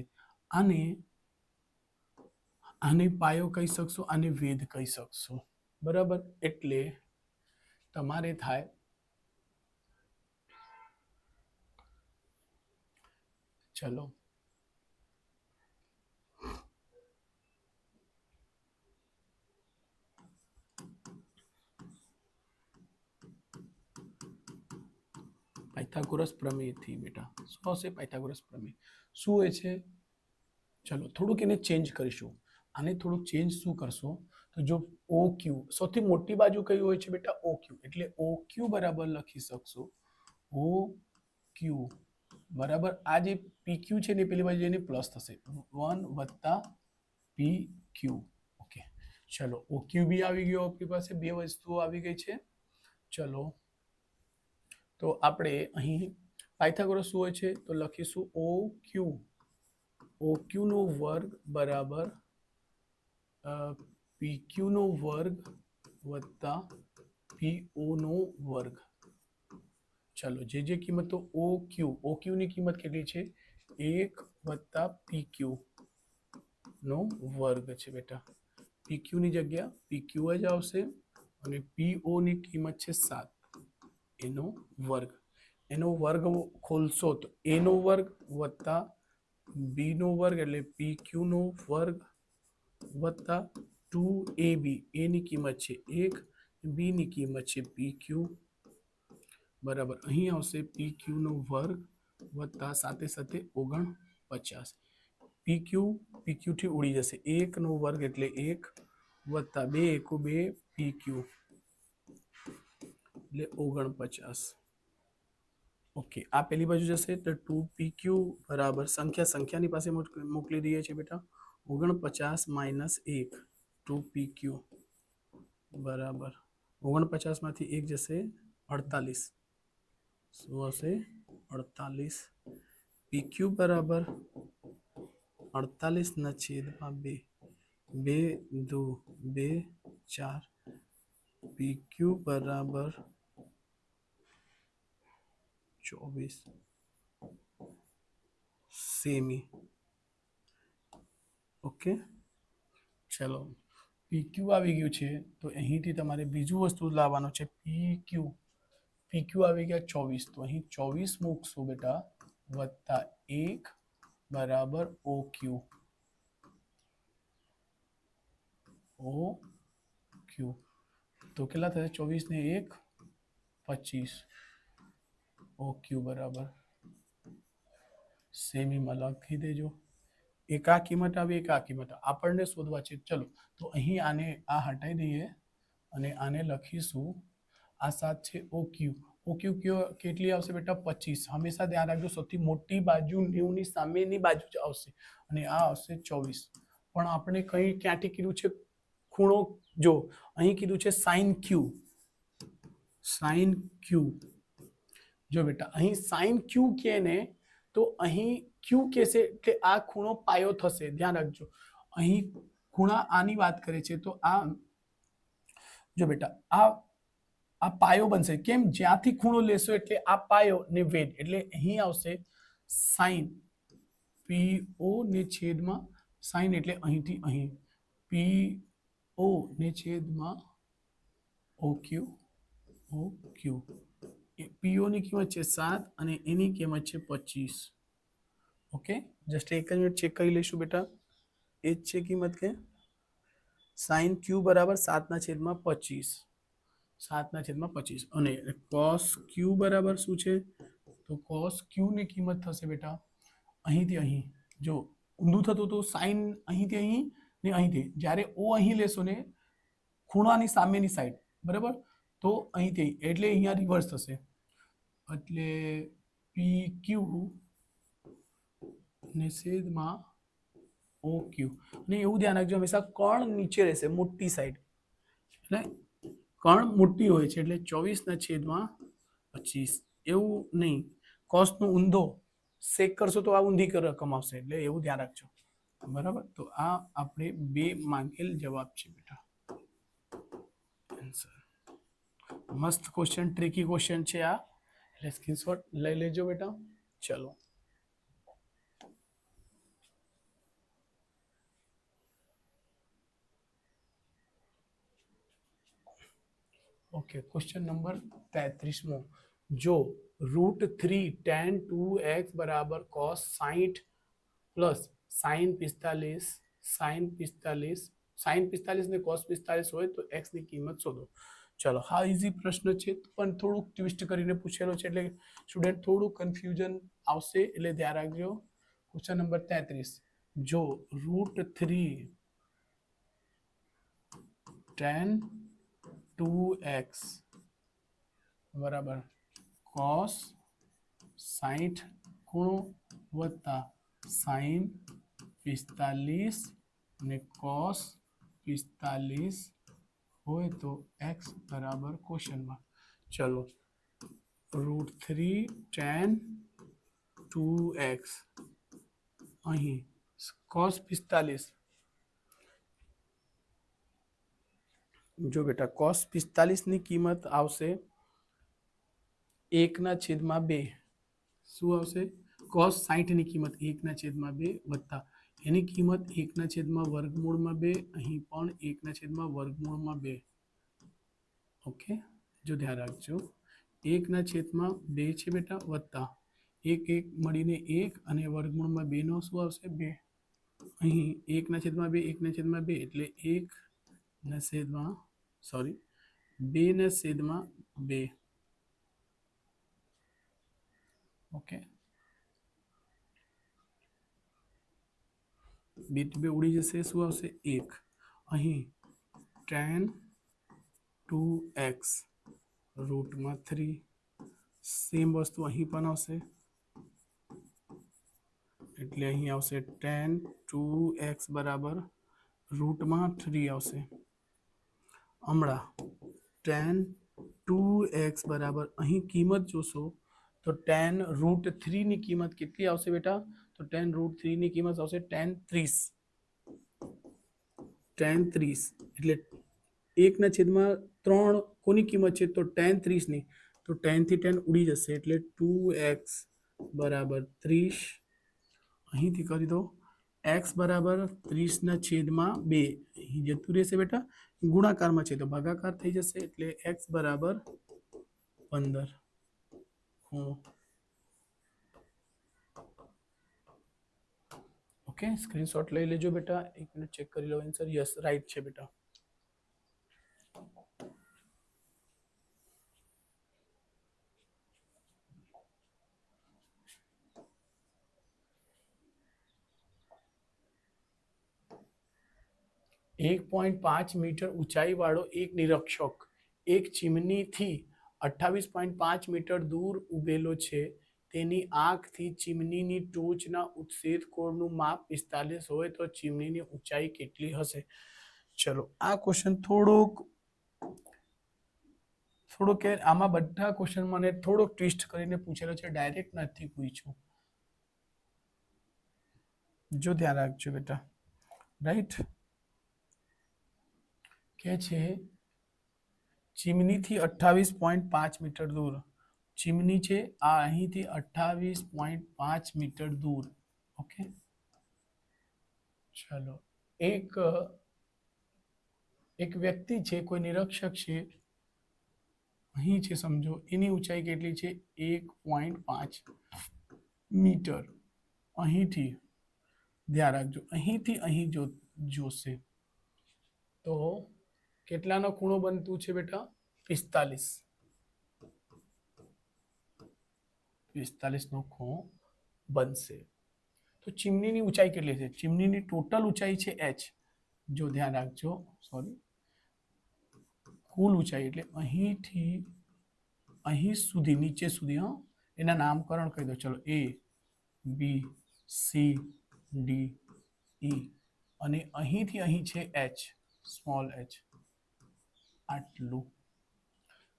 આને પાયો કહી શકશો, આને વેધ કહી શકશો. બરાબર, એટલે તમારે થાય ચલો પાયથાગોરસ પ્રમેયથી બેટા શું હશે? પાયથાગોરસ પ્રમેય શું હોય છે? ચલો થોડુંક એને ચેન્જ કરીશું. આને થોડુંક ચેન્જ શું કરશો તો જો ઓ ક્યુ સૌથી મોટી બાજુ કઈ હોય છે બેટા? ઓ ક્યુ. એટલે ઓ ક્યુ બરાબર લખી શકશો ઓ ક્યુ બરાબર આ જે પી ક્યુ છે ને પેલી બાજુ એને પ્લસ થશે 1 + પી ક્યુ. ઓકે ચલો ઓ ક્યુ બી આવી ગયો. આપણી પાસે બે વસ્તુઓ આવી ગઈ છે. ચલો તો આપણે અહીં પાયથાગોરસ શું હોય છે તો લખીશું ઓ ક્યુ નો વર્ગ બરાબર પી ક્યુ નો વર્ગ વત્તા પી ઓ નો વર્ગ. ચલો જે કિંમતો ઓ ક્યુ ની કિંમત કેટલી છે? 1 + પી ક્યુ નો વર્ગ છે બેટા. પી ક્યુ ની જગ્યા પી ક્યુ જ આવશે અને પી ઓ ની કિંમત છે 7 એનો વર્ગ. એનો વર્ગ ખોલશો તો a નો વર્ગ વત્તા b નો વર્ગ એટલે પી ક્યુ નો વર્ગ વત્તા 2ab. a ની કિંમત છે 1, b ની કિંમત છે પી ક્યુ બરાબર અહીં આવશે પી ક્યુ નો વર્ગ વત્તા સાથે સાથે 49. પી ક્યુ થી ઉડી જશે 1 નો વર્ગ એટલે 1 વત્તા 2 × 2 પી ક્યુ એટલે 49. ઓકે આ પેલી બાજુ જશે તો 2pq બરાબર સંખ્યાની પાસે મોકલી દઈએ છીએ બેટા 49 - 1 2pq બરાબર 49 માંથી 1 જશે 48. શું હશે? 48. pq બરાબર 48/2 2 × 2 4 pq બરાબર 24 સેમી. ઓકે ચલો પીક્યુ આવી ગયું છે તો અહીંથી તમારે બીજું વસ્તુ લાવવાનું છે પીક્યુ આવી ગયા 24 તો અહીં 24 મૂકશું બેટા વત્તા 1 બરાબર ઓક્યુ તો કેટલા થશે? 24 ને 1 25 ઓક્યુ બરાબર સેમીમાં લખી દેજો. એક આ કિંમત આવી, એક આ કિંમત આપણને શોધવા છે. ચલો તો અહીં આને આ હટાવી દઈએ અને આને લખીશું આ 7 છે ઓક્યુ કેટલી આવશે બેટા? 25. હંમેશા ધ્યાન રાખજો સૌથી મોટી બાજુ 90 ની સામેની બાજુ જ આવશે અને આ આવશે 24. પણ આપણે ક્યાંથી કીધું છે ખૂણો? જો અહીં કીધું છે સાઇન ક્યુ. જો બેટા અહીં સાઇન ક્યુ કે ને તો અહીં ક્યુ કહેશે એટલે આ ખૂણો પાયો થશે. ધ્યાન રાખજો અહીં ખૂણા આની વાત કરે છે તો આ જો બેટા આ પાયો બનશે. કેમ? જ્યાંથી ખૂણો લેશો એટલે આ પાયો ને વેધ એટલે અહીં આવશે સાઇન પીઓ ને છેદમાં સાઇન એટલે અહીંથી અહીં પીઓ ને છેદમાં ઓક્યુ પીઓ ની કિંમત છે 7 અને એની કિંમત છે 25. ઓકે જસ્ટ એક જ મિનિટ ચેક કરી લઈશું બેટા. એ જ છે કિંમત કે સાઇન ક્યુ બરાબર 7/25 7/25 અને cos q બરાબર શું છે? તો cos q ની કિંમત થશે બેટા અહીંથી અહીં, જો ઊંધું થતું તો સાઈન અહીંથી અહીં ને અહીંથી, જ્યારે o અહીં લેશો ને ખૂણાની સામેની સાઈડ, બરાબર, તો અહીંથી એટલે અહીંયા રિવર્સ થશે, એટલે PQ ને છેદમાં OQ. અને એવું ધ્યાન રાખજો હંમેશા કર્ણ નીચે રહેશે, મોટી સાઈડ, એટલે કર્ણ મોટી હોય છે એટલે 24/25, એવું નહીં કોસનો ઊંધો સેક કરશો તો આ ઊંધી રકમ આવશે, એટલે એવું ધ્યાન રાખજો, બરાબર. તો આ આપણે 2 માંગેલ જવાબ છે બેટા, આન્સર. મસ્ત ક્વેશ્ચન, ટ્રિકી ક્વેશ્ચન છે આ, એટલે સ્ક્રીનશોટ લઈ લેજો બેટા. ચલો ઓકે, ક્વેશ્ચન નંબર 33મો. જો √3 tan 2x બરાબર cos 60 પ્લસ sin 45 ને cos 45 હોય તો x ની કિંમત શોધો. ચલો, હા ઇઝી પ્રશ્ન છે પણ થોડુંક ટ્વિસ્ટ કરીને પૂછેલો છે એટલે સ્ટુડન્ટ થોડું કન્ફ્યુઝન આવશે, એટલે ધ્યાન રાખજો. ક્વેશ્ચન નંબર 33, જો √3 tan 2x બરાબર cos 60 ખૂણો વત્તા sin 45 ને cos 45 હોય તો x બરાબર ક્વેશ્ચનમાં. ચલો, √3 tan 2x અહીં cos 45, જો બેટા cos 45 ની કિંમત આવશે 1/2, શું આવશે? cos 60 ની કિંમત 1/2 વત્તા એની કિંમત 1/2, અહીં પણ 1/2. ઓકે, જો ધ્યાન રાખજો 1/2 છે બેટા, વત્તા 1 મળીને 1 અને વર્ગમૂળમાં 2 નો શું આવશે? 2. અહીં 1/2 એટલે 2/2. ઓકે, 2 ઉડી જશે, શું આવશે? 1. અહીં tan 2x √3, સેમ વસ્તુ અહીં પણ આવશે, એટલે અહીં આવશે tan 2x બરાબર √3 આવશે. હમણાં tan 2x બરાબર અહીં કિંમત જોશો તો tan √3 ની કિંમત કેટલી આવશે બેટા? તો tan √3 ની કિંમત આવશે tan 30. એટલે 1/3 કોની કિંમત છે? તો tan 30 ની, તો tan થી tan ઉડી જશે, એટલે 2x બરાબર 30. અહીંથી કરી દો x બરાબર 30/2, અહીં જતું રહેશે બેટા, ગુણાકારમાં છે તો ભાગાકાર થઈ જશે, એટલે x બરાબર 15. ઓકે, સ્ક્રીનશોટ લઈ લેજો બેટા, 1 મિનિટ ચેક કરી લો આન્સર. યસ, રાઈટ છે બેટા. એક 1.5 મીટર ઊંચાઈ વાળો એક નિરીક્ષક એક ચીમનીથી 28.5 મીટર દૂર ઉભેલો છે. તેની આંખથી ચીમનીની ટોચના ઉત્સેદ કોણનું માપ 45 હોય તો ચીમનીની ઊંચાઈ કેટલી હશે? ચલો, આ ક્વેશ્ચન થોડોક આમાં બધા ક્વેશ્ચન મને થોડોક ટ્વિસ્ટ કરીને પૂછેલો છે, ડાયરેક્ટ નથી પૂછ્યું, જો ધ્યાન રાખજો બેટા. રાઈટ, કે છે ચીમનીથી 28.5 મીટર દૂર, ચીમની છે આ અહીંથી 28.5 મીટર દૂર. ઓકે, ચલો, એક વ્યક્તિ છે, કોઈ નિરીક્ષક છે, અહીં છે સમજો, એની ઊંચાઈ કેટલી છે? 1.5 મીટર. અહીંથી ધ્યાન રાખજો, અહીંથી અહીં જોશે તો કેટલાનો ખૂણો બનતું છે બેટા? 45 નો ખૂણો બનશે. તો ચીમનીની ઊંચાઈ કેટલી છે? ચીમનીની ટોટલ ઊંચાઈ છે h. જો ધ્યાન રાખજો, સોરી, કુલ ઊંચાઈ એટલે અહીંથી અહીં સુધી, નીચે સુધી. એના નામકરણ કહી દો. ચલો, A, B, C, D, E અને અહીંથી અહીં છે h, સ્મોલ h. આટલું.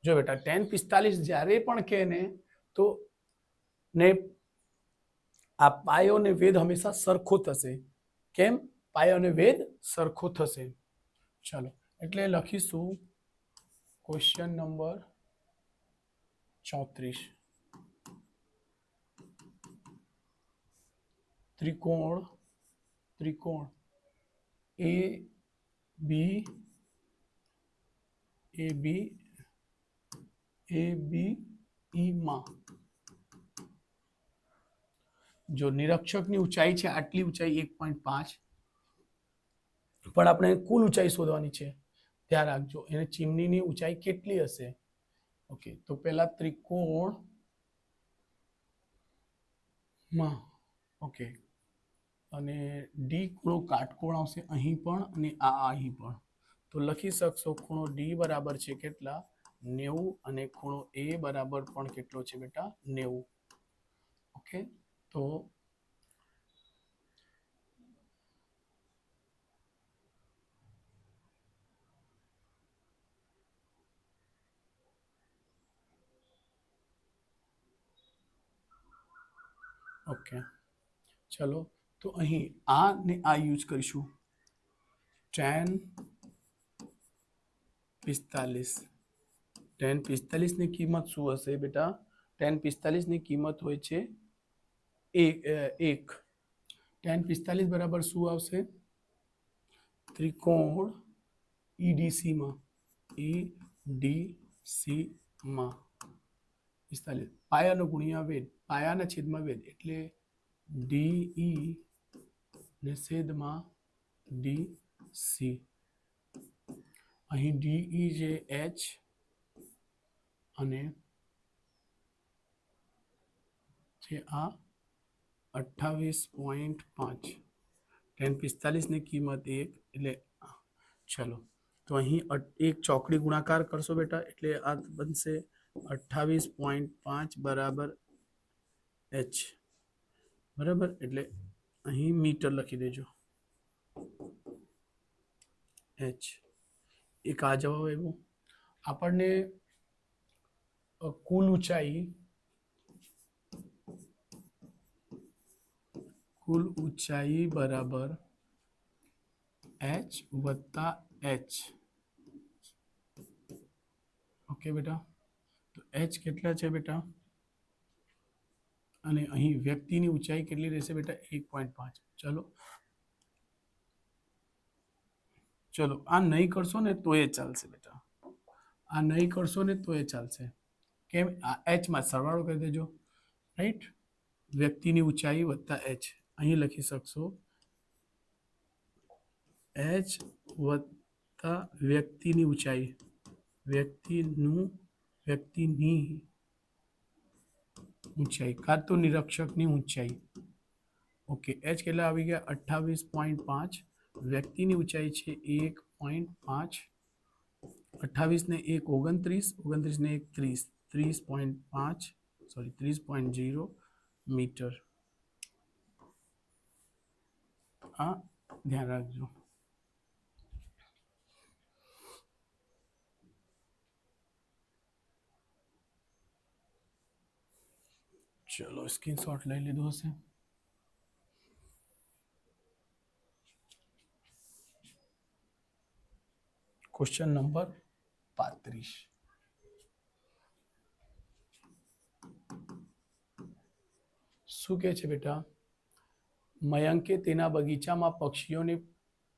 જો બેટા, 1045 જ્યારે પણ કહે ને તો ને આ પાયો ને વેધ હંમેશા સરખો થશે. કેમ? પાયો અને વેધ સરખો થશે. ચાલો, એટલે લખીશું ક્વેશ્ચન નંબર 34. ત્રિકોણ એ બી ઈ માં જો નિરીક્ષકની ઊંચાઈ છે આટલી ઊંચાઈ 1.5, પણ આપણે કુલ ઊંચાઈ શોધવાની છે. ધ્યાન રાખજો, એને ચીમનીની ઊંચાઈ કેટલી હશે? ઓકે, તો પહેલા ત્રિકોણ માં, ઓકે, અને ડી ખૂણો કાટકોણ આવશે અહીં પણ અને આ અહીં પણ. તો લખી શકશો ખૂણો ડી બરાબર છે કેટલા? 90, અને ખૂણો એ બરાબર પણ કેટલો છે બેટા? 90. ઓકે, તો ઓકે, ચલો, તો અહીં આ ને આ યુઝ કરીશું. tan 45 ની કિંમત શું હશે બેટા? tan 45 ની કિંમત હોય છે 1. tan 45 બરાબર શું આવશે? ત્રિકોણ EDC માં 45 પાયાનો ગુણ્યા વેધ, પાયાના છેદમાં વેધ એટલે DE ને છેદમાં DC. અહીં DE છે h અને છે આ 28.5. tan 45 ની કિંમત 1 એટલે ચલો, તો અહીં એક ચોકડી ગુણાકાર કરશો બેટા એટલે આ બનશે 28.5 બરાબર h. બરાબર, એટલે અહીં મીટર લખી દેજો h. એક આ જવાબ આવ્યો. આપણને કુલ ઊંચાઈ બરાબર h વત્તા h. ઓકે બેટા, તો h કેટલા છે બેટા? અને અહીં વ્યક્તિની ઊંચાઈ કેટલી રહેશે બેટા? 1.5. ચલો, આ નહીં કરશો ને તો એ ચાલશે બેટા. આ નહીં કરશો ને તો એ ચાલશે. કેમ? આ h માં સરવાળો કરી દેજો, રાઈટ? વ્યક્તિની ઊંચાઈ વત્તા h. અહીં લખી શકશો h વત્તા વ્યક્તિની ઊંચાઈ, વ્યક્તિની ઊંચાઈ કાં તો નિરીક્ષકની ઊંચાઈ. ઓકે, h કેટલા આવી ગયા? 28.5. વ્યક્તિની ઊંચાઈ છે 1.5. 28 ને 1 29, 29 ને 1 30, 30.5 સોરી 30.0 મીટર. આ ધ્યાન રાખજો. ચલો, સ્ક્રીનશોટ લઈ લીધો હશે. Question number 35. શું કહે છે બેટા? મયંકે તેના બગીચામાં પક્ષીઓને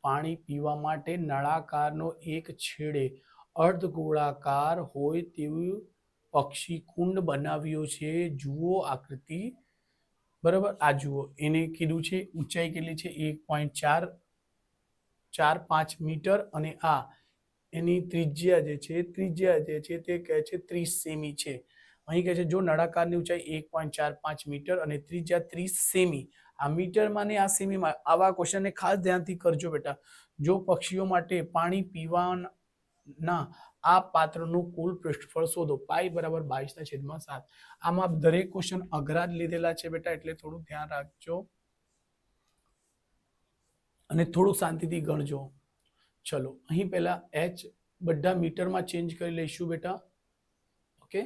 પાણી પીવા માટે નળાકારનો એક છેડે અર્ધગોળાકાર હોય તેવું પક્ષી કુંડ બનાવ્યો છે. જુઓ આકૃતિ. બરાબર, આ જુઓ, એને કીધું છે ઊંચાઈ કેટલી છે? 1.45 મીટર અને આ એની ત્રિજ્યા જે છે તે કહે છે 30 સેમી છે. અહીં કહે છે જો નળાકારની ઊંચાઈ 1.45 મીટર અને ત્રિજ્યા 30 સેમી, આ મીટરમાં ને આ સેમીમાં, આવા ક્વેશ્ચનને ખાસ ધ્યાનથી કરજો બેટા. જો પક્ષીઓ માટે પાણી પીવાના આ પાત્રનું કુલ પૃષ્ઠફળ શોધો. પાઈ બરાબર 22/7. આમાં દરેક ક્વેશ્ચન અઘરા જ લીધેલા છે બેટા, એટલે થોડું ધ્યાન રાખજો અને થોડું શાંતિથી ગણજો. ચલો અહીં પહેલા h બધા મીટરમાં ચેન્જ કરી લઈશું બેટા. ઓકે,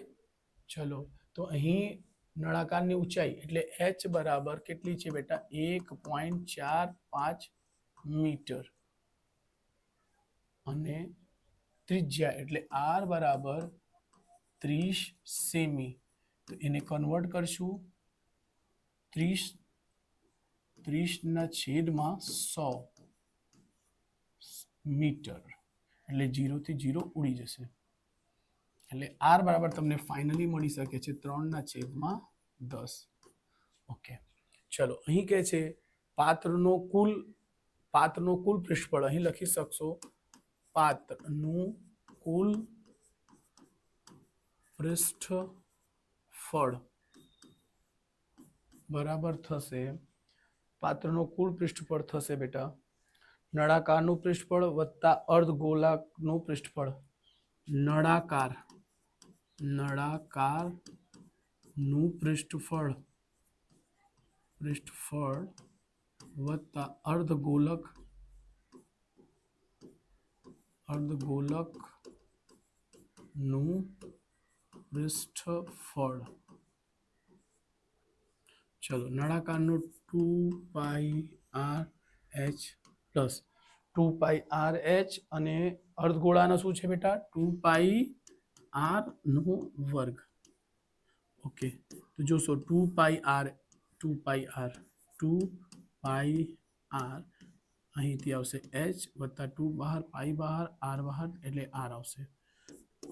ચલો તો અહીં નળાકારની ઊંચાઈ એટલે h બરાબર કેટલી છે બેટા? 1.45 મીટર અને ત્રિજ્યા એટલે r બરાબર 30 સેમી. તો એને કન્વર્ટ કરશું 30/100 મીટર એટલે 0 થી 0 ઉડી જશે. એટલે r બરાબર તમને ફાઇનલી મળી શકે છે 3/10. ઓકે, ચલો અહીં કહે છે પાત્રનો કુલ પૃષ્ઠફળ. અહીં લખી શકશો પાત્રનું કુલ પૃષ્ઠફળ બરાબર થશે, પાત્રનો કુલ પૃષ્ઠફળ થશે બેટા નળાકારનું પૃષ્ઠફળ વત્તા અર્ધગોળાકનું પૃષ્ઠફળ. નળાકારનું પૃષ્ઠફળ વત્તા અર્ધગોળકનું પૃષ્ઠફળ. ચલો નળાકારનું 2πrh પ્લસ 2πrh અને અર્ધગોળાનો શું છે બેટા? 2πr નો વર્ગ. ઓકે, તો જોશો 2πr અહીંથી આવશે h વત્તા 2 બહાર, પાઈ બહાર, r બહાર એટલે r આવશે.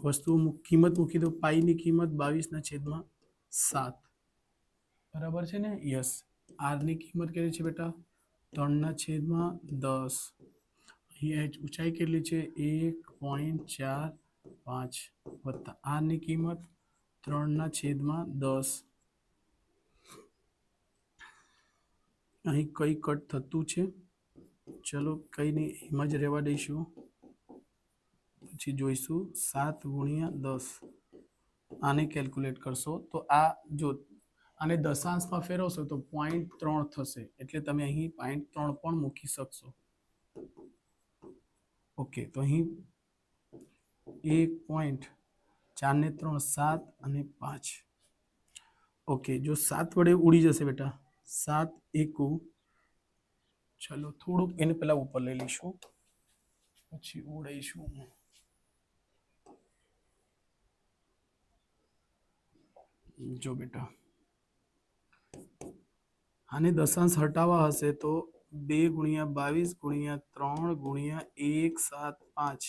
વસ્તુ કિંમત મૂકી દો. પાઈની કિંમત 22/7 બરાબર છે ને? યસ. r ની કિંમત કેટલી છે બેટા? 3/10. અહીં h ઊંચાઈ કેટલી છે? 1.45 વત્તા r ની કિંમત 3/10. અહીં કઈ કટ થતું છે? ચલો કઈ નહીં, એમ જ રહેવા દઈશું, પછી જોઈશું. 7/10 આને કેલ્ક્યુલેટ કરશો તો આ જો આને દશાંશમાં ફેરવશો તો 0.3 થશે, એટલે તમે અહીં 0.3 પણ મૂકી શકશો. ઓકે, તો અહીં 1.4 ને 3 7 અને 5. ઓકે, જો 7 વડે ઉડી જશે બેટા, 7 એકુ. ચલો થોડુંક એને પેલા ઉપર લઈ લઈશું, પછી ઉડાઈશું. જો બેટા આને દશાંશ હટાવવા હશે તો 2×22×3×175.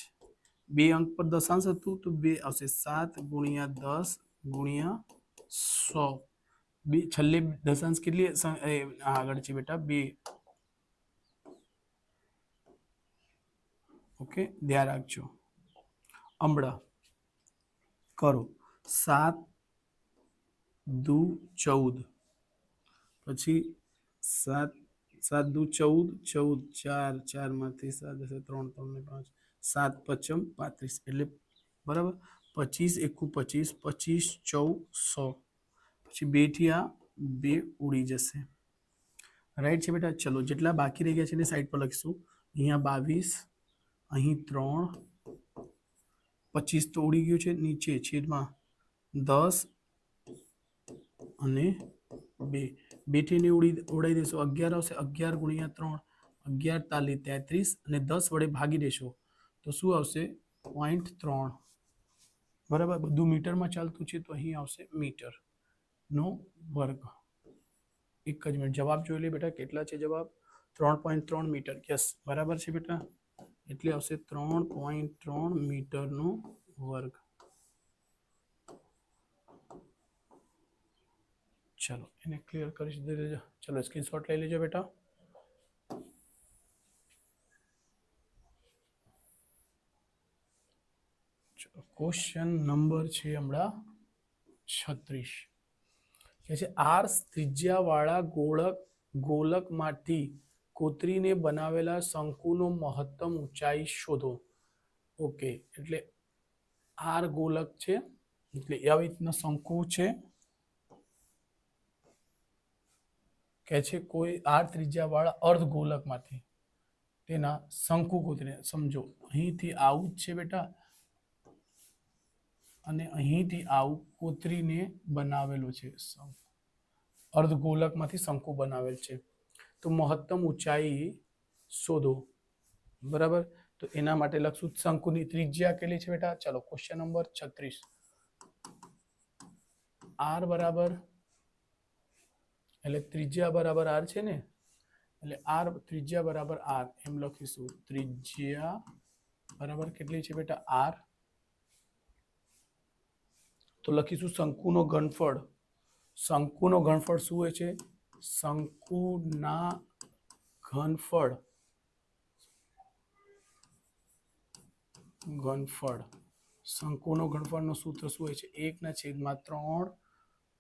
2 અંક પર દશાંશ હતું તો 2 આવશે. 7×10×100. છેલ્લે દશાંશ કેટલી આગળ છે બેટા? 2. ઓકે, ધ્યાન રાખજો. હમણાં કરો 7×2=14, પછી 7×2=14, 14, 4 માંથી 7 3 3 ને 5, 7×5 = 35 એટલે બરાબર. 25 એકુ 25, 25 14 100. પછી 2 થી આ 2 ઉડી જશે. રાઈટ છે બેટા? ચલો જેટલા બાકી રહી ગયા છે એને સાઈડ પર લખીશું. અહીંયા 22, અહીં 3, 25 તો ઉડી ગયું છે નીચે, છેદમાં 10 અને 2. 2 થી ઉડાઈ દેશો 11 આવશે. 11×3 11 તાલી 33 અને 10 વડે ભાગી દેશો તો શું આવશે? 0.3. બરાબર, બધું મીટરમાં ચાલતું છે તો અહીં આવશે મીટરનો વર્ગ. એક જ મિનિટ, જવાબ જોઈ લે બેટા કેટલા છે જવાબ? 3.3 મીટર. યસ, બરાબર છે બેટા. એટલે આવશે 3.3 મીટરનો વર્ગ. ચલો એને ક્લિયર કરી દેજો. ચલો સ્ક્રીનશોટ લઈ લેજો બેટા. ક્વેશ્ચન નંબર છે હમણાં 36 કે છે આર ત્રિજ્યાવાળા ગોલકમાંથી કોતરીને બનાવેલા શંકુનો મહત્તમ ઊંચાઈ શોધો. ઓકે, એટલે આર ગોલક છે, એટલે આવી રીતના શંકુ છે કે છે કોઈ આર ત્રિજ્યાવાળા અર્ધગોલકમાંથી તેના શંકુ કોતરીને, સમજો અહીંથી આવું જ છે બેટા અને અહીંથી આવું કોતરીને બનાવેલું છે. અર્ધગોલકમાંથી શંકુ બનાવેલ છે, તો મહત્તમ ઊંચાઈ શોધો. બરાબર, તો એના માટે લખશું શંકુની ત્રિજ્યા કેટલી છે બેટા. ચાલો ક્વેશ્ચન નંબર 36. આર બરાબર, એટલે ત્રિજ્યા બરાબર આર છે ને, એટલે આર ત્રિજ્યા બરાબર આર એમ લખીશું. ત્રિજ્યા બરાબર કેટલી છે બેટા આર, તો લખીશું શંકુનો ઘનફળ. શંકુનો ઘનફળ શું હોય છે? શંકુના ઘનફળ શંકુનો ઘનફળનો સૂત્ર શું હોય છે? 1/3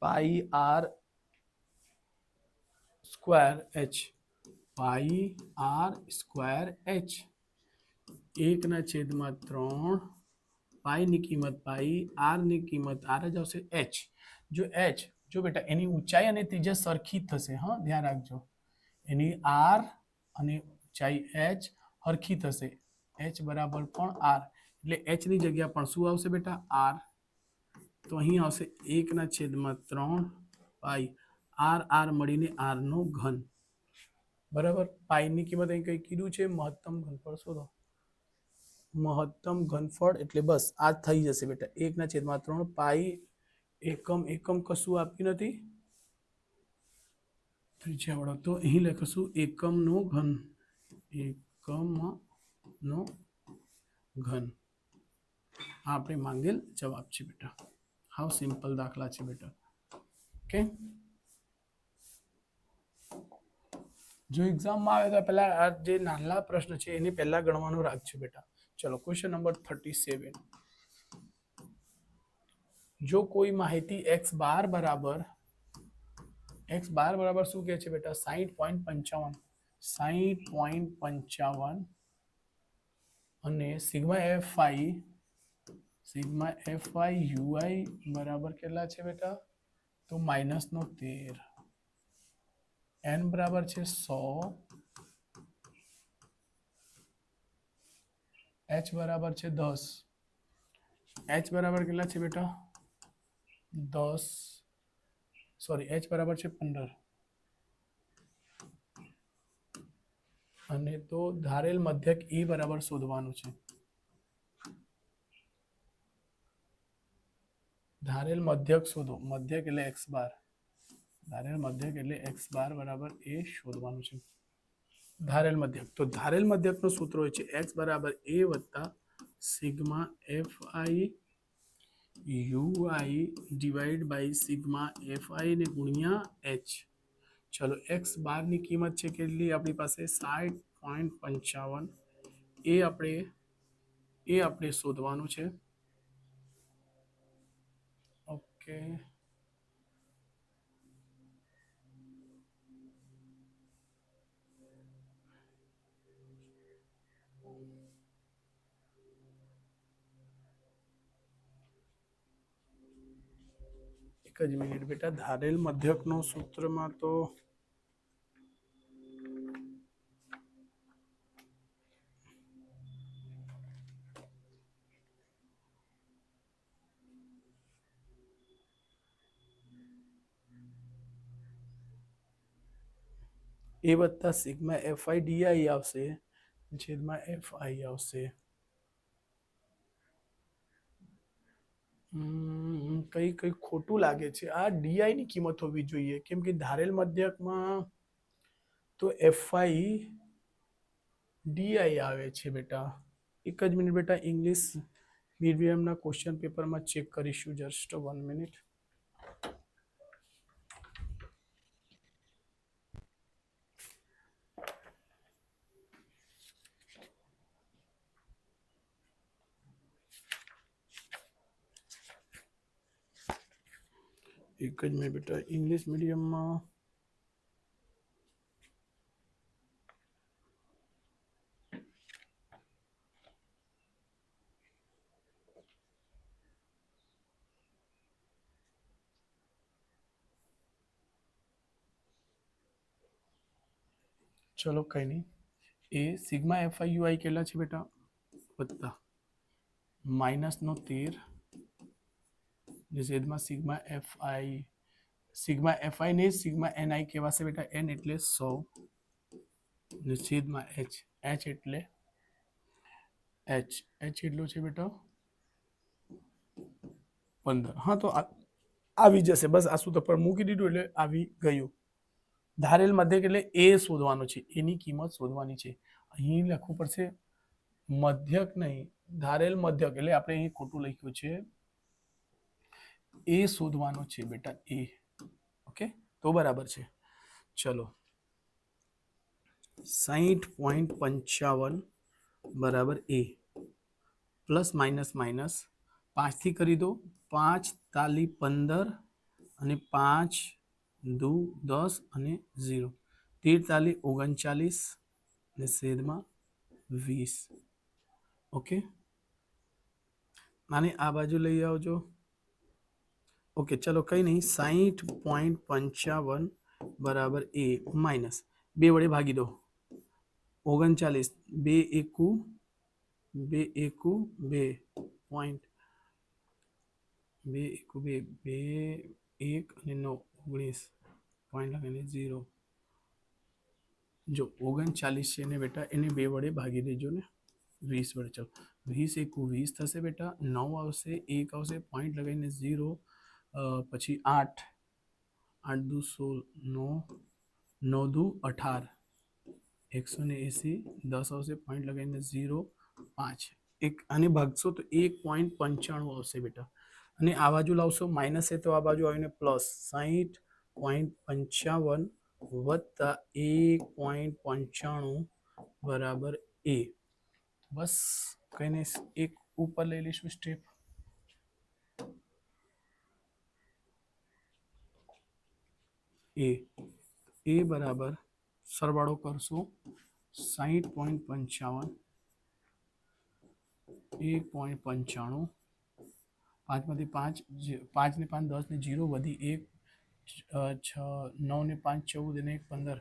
પાઈ આર સ્ક્વેર એચ. પાઈ આર સ્ક્વેર એચ 1/3 પાઈ ની કિંમત પાઈ, આર ની કિંમત આર જ આવશે એચ. જો બેટા એની ઊંચાઈ અને ત્રિજ્યા સરખી જ થશે. હા, ધ્યાન રાખજો, એની આર અને ઊંચાઈ એચ સરખી થશે. એચ બરાબર પણ આર, એટલે એચ ની જગ્યા પણ શું આવશે બેટા? આર. તો અહીં આવશે 1/3 પાઈ આર આર મળીને આર નો ઘન. બરાબર, પાઈ ની કિંમત અહીં કઈ કીધું છે? મહત્તમ ઘનફળ શોધો. મહત્તમ ઘનફળ એટલે બસ આ થઈ જશે બેટા 1/3 પાઈ. એકમ કશું આપ્યું નથી ત્રિજ્યા વાળો, તો અહીં લખીશું એકમનો ઘન. એકમનો ઘન આ આપણે માંગેલ જવાબ છે બેટા. હાવ સિમ્પલ દાખલા છે બેટા. ઓકે, જો એક્ઝામમાં આવે તો પહેલા આ જે નાના પ્રશ્ન છે એને પહેલા ગણવાનું રાખજો બેટા. ચલો ક્વેશ્ચન નંબર 37. જો કોઈ માહિતી x બાર બરાબર શું કહે છે બેટા? 60.55 અને સિગ્મા fi ui બરાબર કેટલા છે બેટા? તો -13. n બરાબર છે 100, h બરાબર છે 10. h બરાબર કેટલા છે બેટા? 10, સોરી h બરાબર છે 15. અને તો ધારેલ મધ્યક e બરાબર શોધવાનું છે. ધારેલ મધ્યક શોધો. મધ્યક એટલે x બાર. ધારેલ મધ્યક એટલે x બાર બરાબર એ શોધવાનું છે. ધારેલ મધ્યક, તો ધારેલ મધ્યકનું સૂત્ર હોય છે x બરાબર a વત્તા sigma fi ui divide by sigma fi ને ગુણ્યા h. ચલો x બાર ની કિંમત છે કેટલી આપણી પાસે? 60.55. એ આપણે શોધવાનું છે. ઓકે, એક જ મિનિટ બેટા. ધારેલ મધ્યકનો સૂત્રમાં તો એ વત્તા સિગ્મા fi di આવશે, છેદમાં fi આવશે. કઈ ખોટું લાગે છે. આ ડીઆઈ ની કિંમત હોવી જોઈએ, કેમ કે ધારેલ મધ્યકમાં તો fi ડીઆઈ આવે છે બેટા. એક જ મિનિટ બેટા, ઇંગ્લિશ મીડિયમના ક્વેશ્ચન પેપરમાં ચેક કરીશું. Just 1 minute. એક જ મિનિટ બેટા, ઇંગ્લિશ મીડિયમમાં ચલો કંઈ નહીં. એ સિગ્મા એફઆઈ યુઆઈ કેટલા છે બેટા? વત્તા માઇનસનો 13 છેદમાં સિગ્મા એફઆઈ ને સિગ્મા એનઆઈ કહેવાશે બેટા. એન એટલે 100 છેદમાં એચ એટલે એચ એટલું છે બેટા 15. હા તો આવી જશે, બસ આ સૂત્ર પર મૂકી દીધું એટલે આવી ગયું. ધારેલ મધ્યક એટલે એ શોધવાનો છે, એની કિંમત શોધવાની છે. અહીં લખવું પડશે મધ્યક નહીં, ધારેલ મધ્યક એટલે આપણે અહીં ખોટું લખ્યું છે, એ શોધવાનો છે બેટા, એ. ઓકે, તો બરાબર છે. ચલો 60.55 બરાબર એ, પ્લસ માઇનસ 5 થી કરી દો. 5 તાલી 15 અને 5 દુ 10 અને 0, 13 તાલી 39 ને છેદમાં 20. ઓકે, આને આ બાજુ લઈ આવજો. ઓકે, ચલો કંઈ નહીં. 60.55 બરાબર એ માઇનસ 2 વડે ભાગી દો. 39 2 એકુ 2 એકુ 2 પોઈન્ટ 2 એકુ 2 2 1 અને 9 19 પોઈન્ટ લખીને 0. જો 39 છે ને બેટા, એને 2 વડે ભાગી દેજો ને 20 વડે. ચલો 20 એકુ 20 થશે બેટા, 9 આવશે, 1 આવશે, પોઈન્ટ લગાવીને 0, પછી 8 8 દુ 16, 9 દુ 18, 180, 10 આવશે, પોઈન્ટ લગાવીને 0, 5. એક આને ભાગશો તો 1.95 આવશે બેટા. અને આ બાજુ લાવશો માઇનસ છે તો આ બાજુ આવીને પ્લસ 60.55 વત્તા 1.95 બરાબર એ. બસ કંઈ નહીં, એક ઉપર લઈ લઈશું સ્ટેપ. એ બરાબર સરવાળો કરશો 60.55 1.95, 5 માંથી 5 ને 5 10 ને 0 વધી 1, 9 ને 5 14 ને 1 15,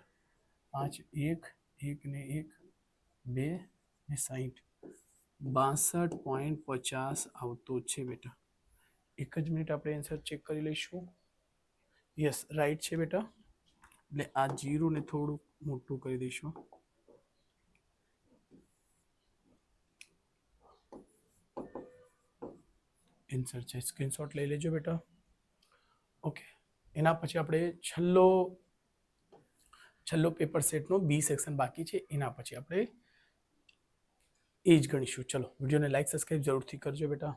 5 1 1 ને 1 2 ને 60, 62.50 આવતો છે બેટા. એક જ મિનિટ આપણે આન્સર ચેક કરી લઈશું. યસ, રાઈટ છે બેટા. એટલે આ 0 ને થોડું મોટું કરી દઈશું. આન્સર છે, સ્ક્રીનશોટ લઈ લેજો બેટા. ઓકે, એના પછી આપણે છેલ્લો પેપર સેટનો બી સેક્શન બાકી છે, એના પછી આપણે એ જ ગણીશું. ચલો, વિડીયોને લાઈક સબસ્ક્રાઈબ જરૂરથી કરજો બેટા.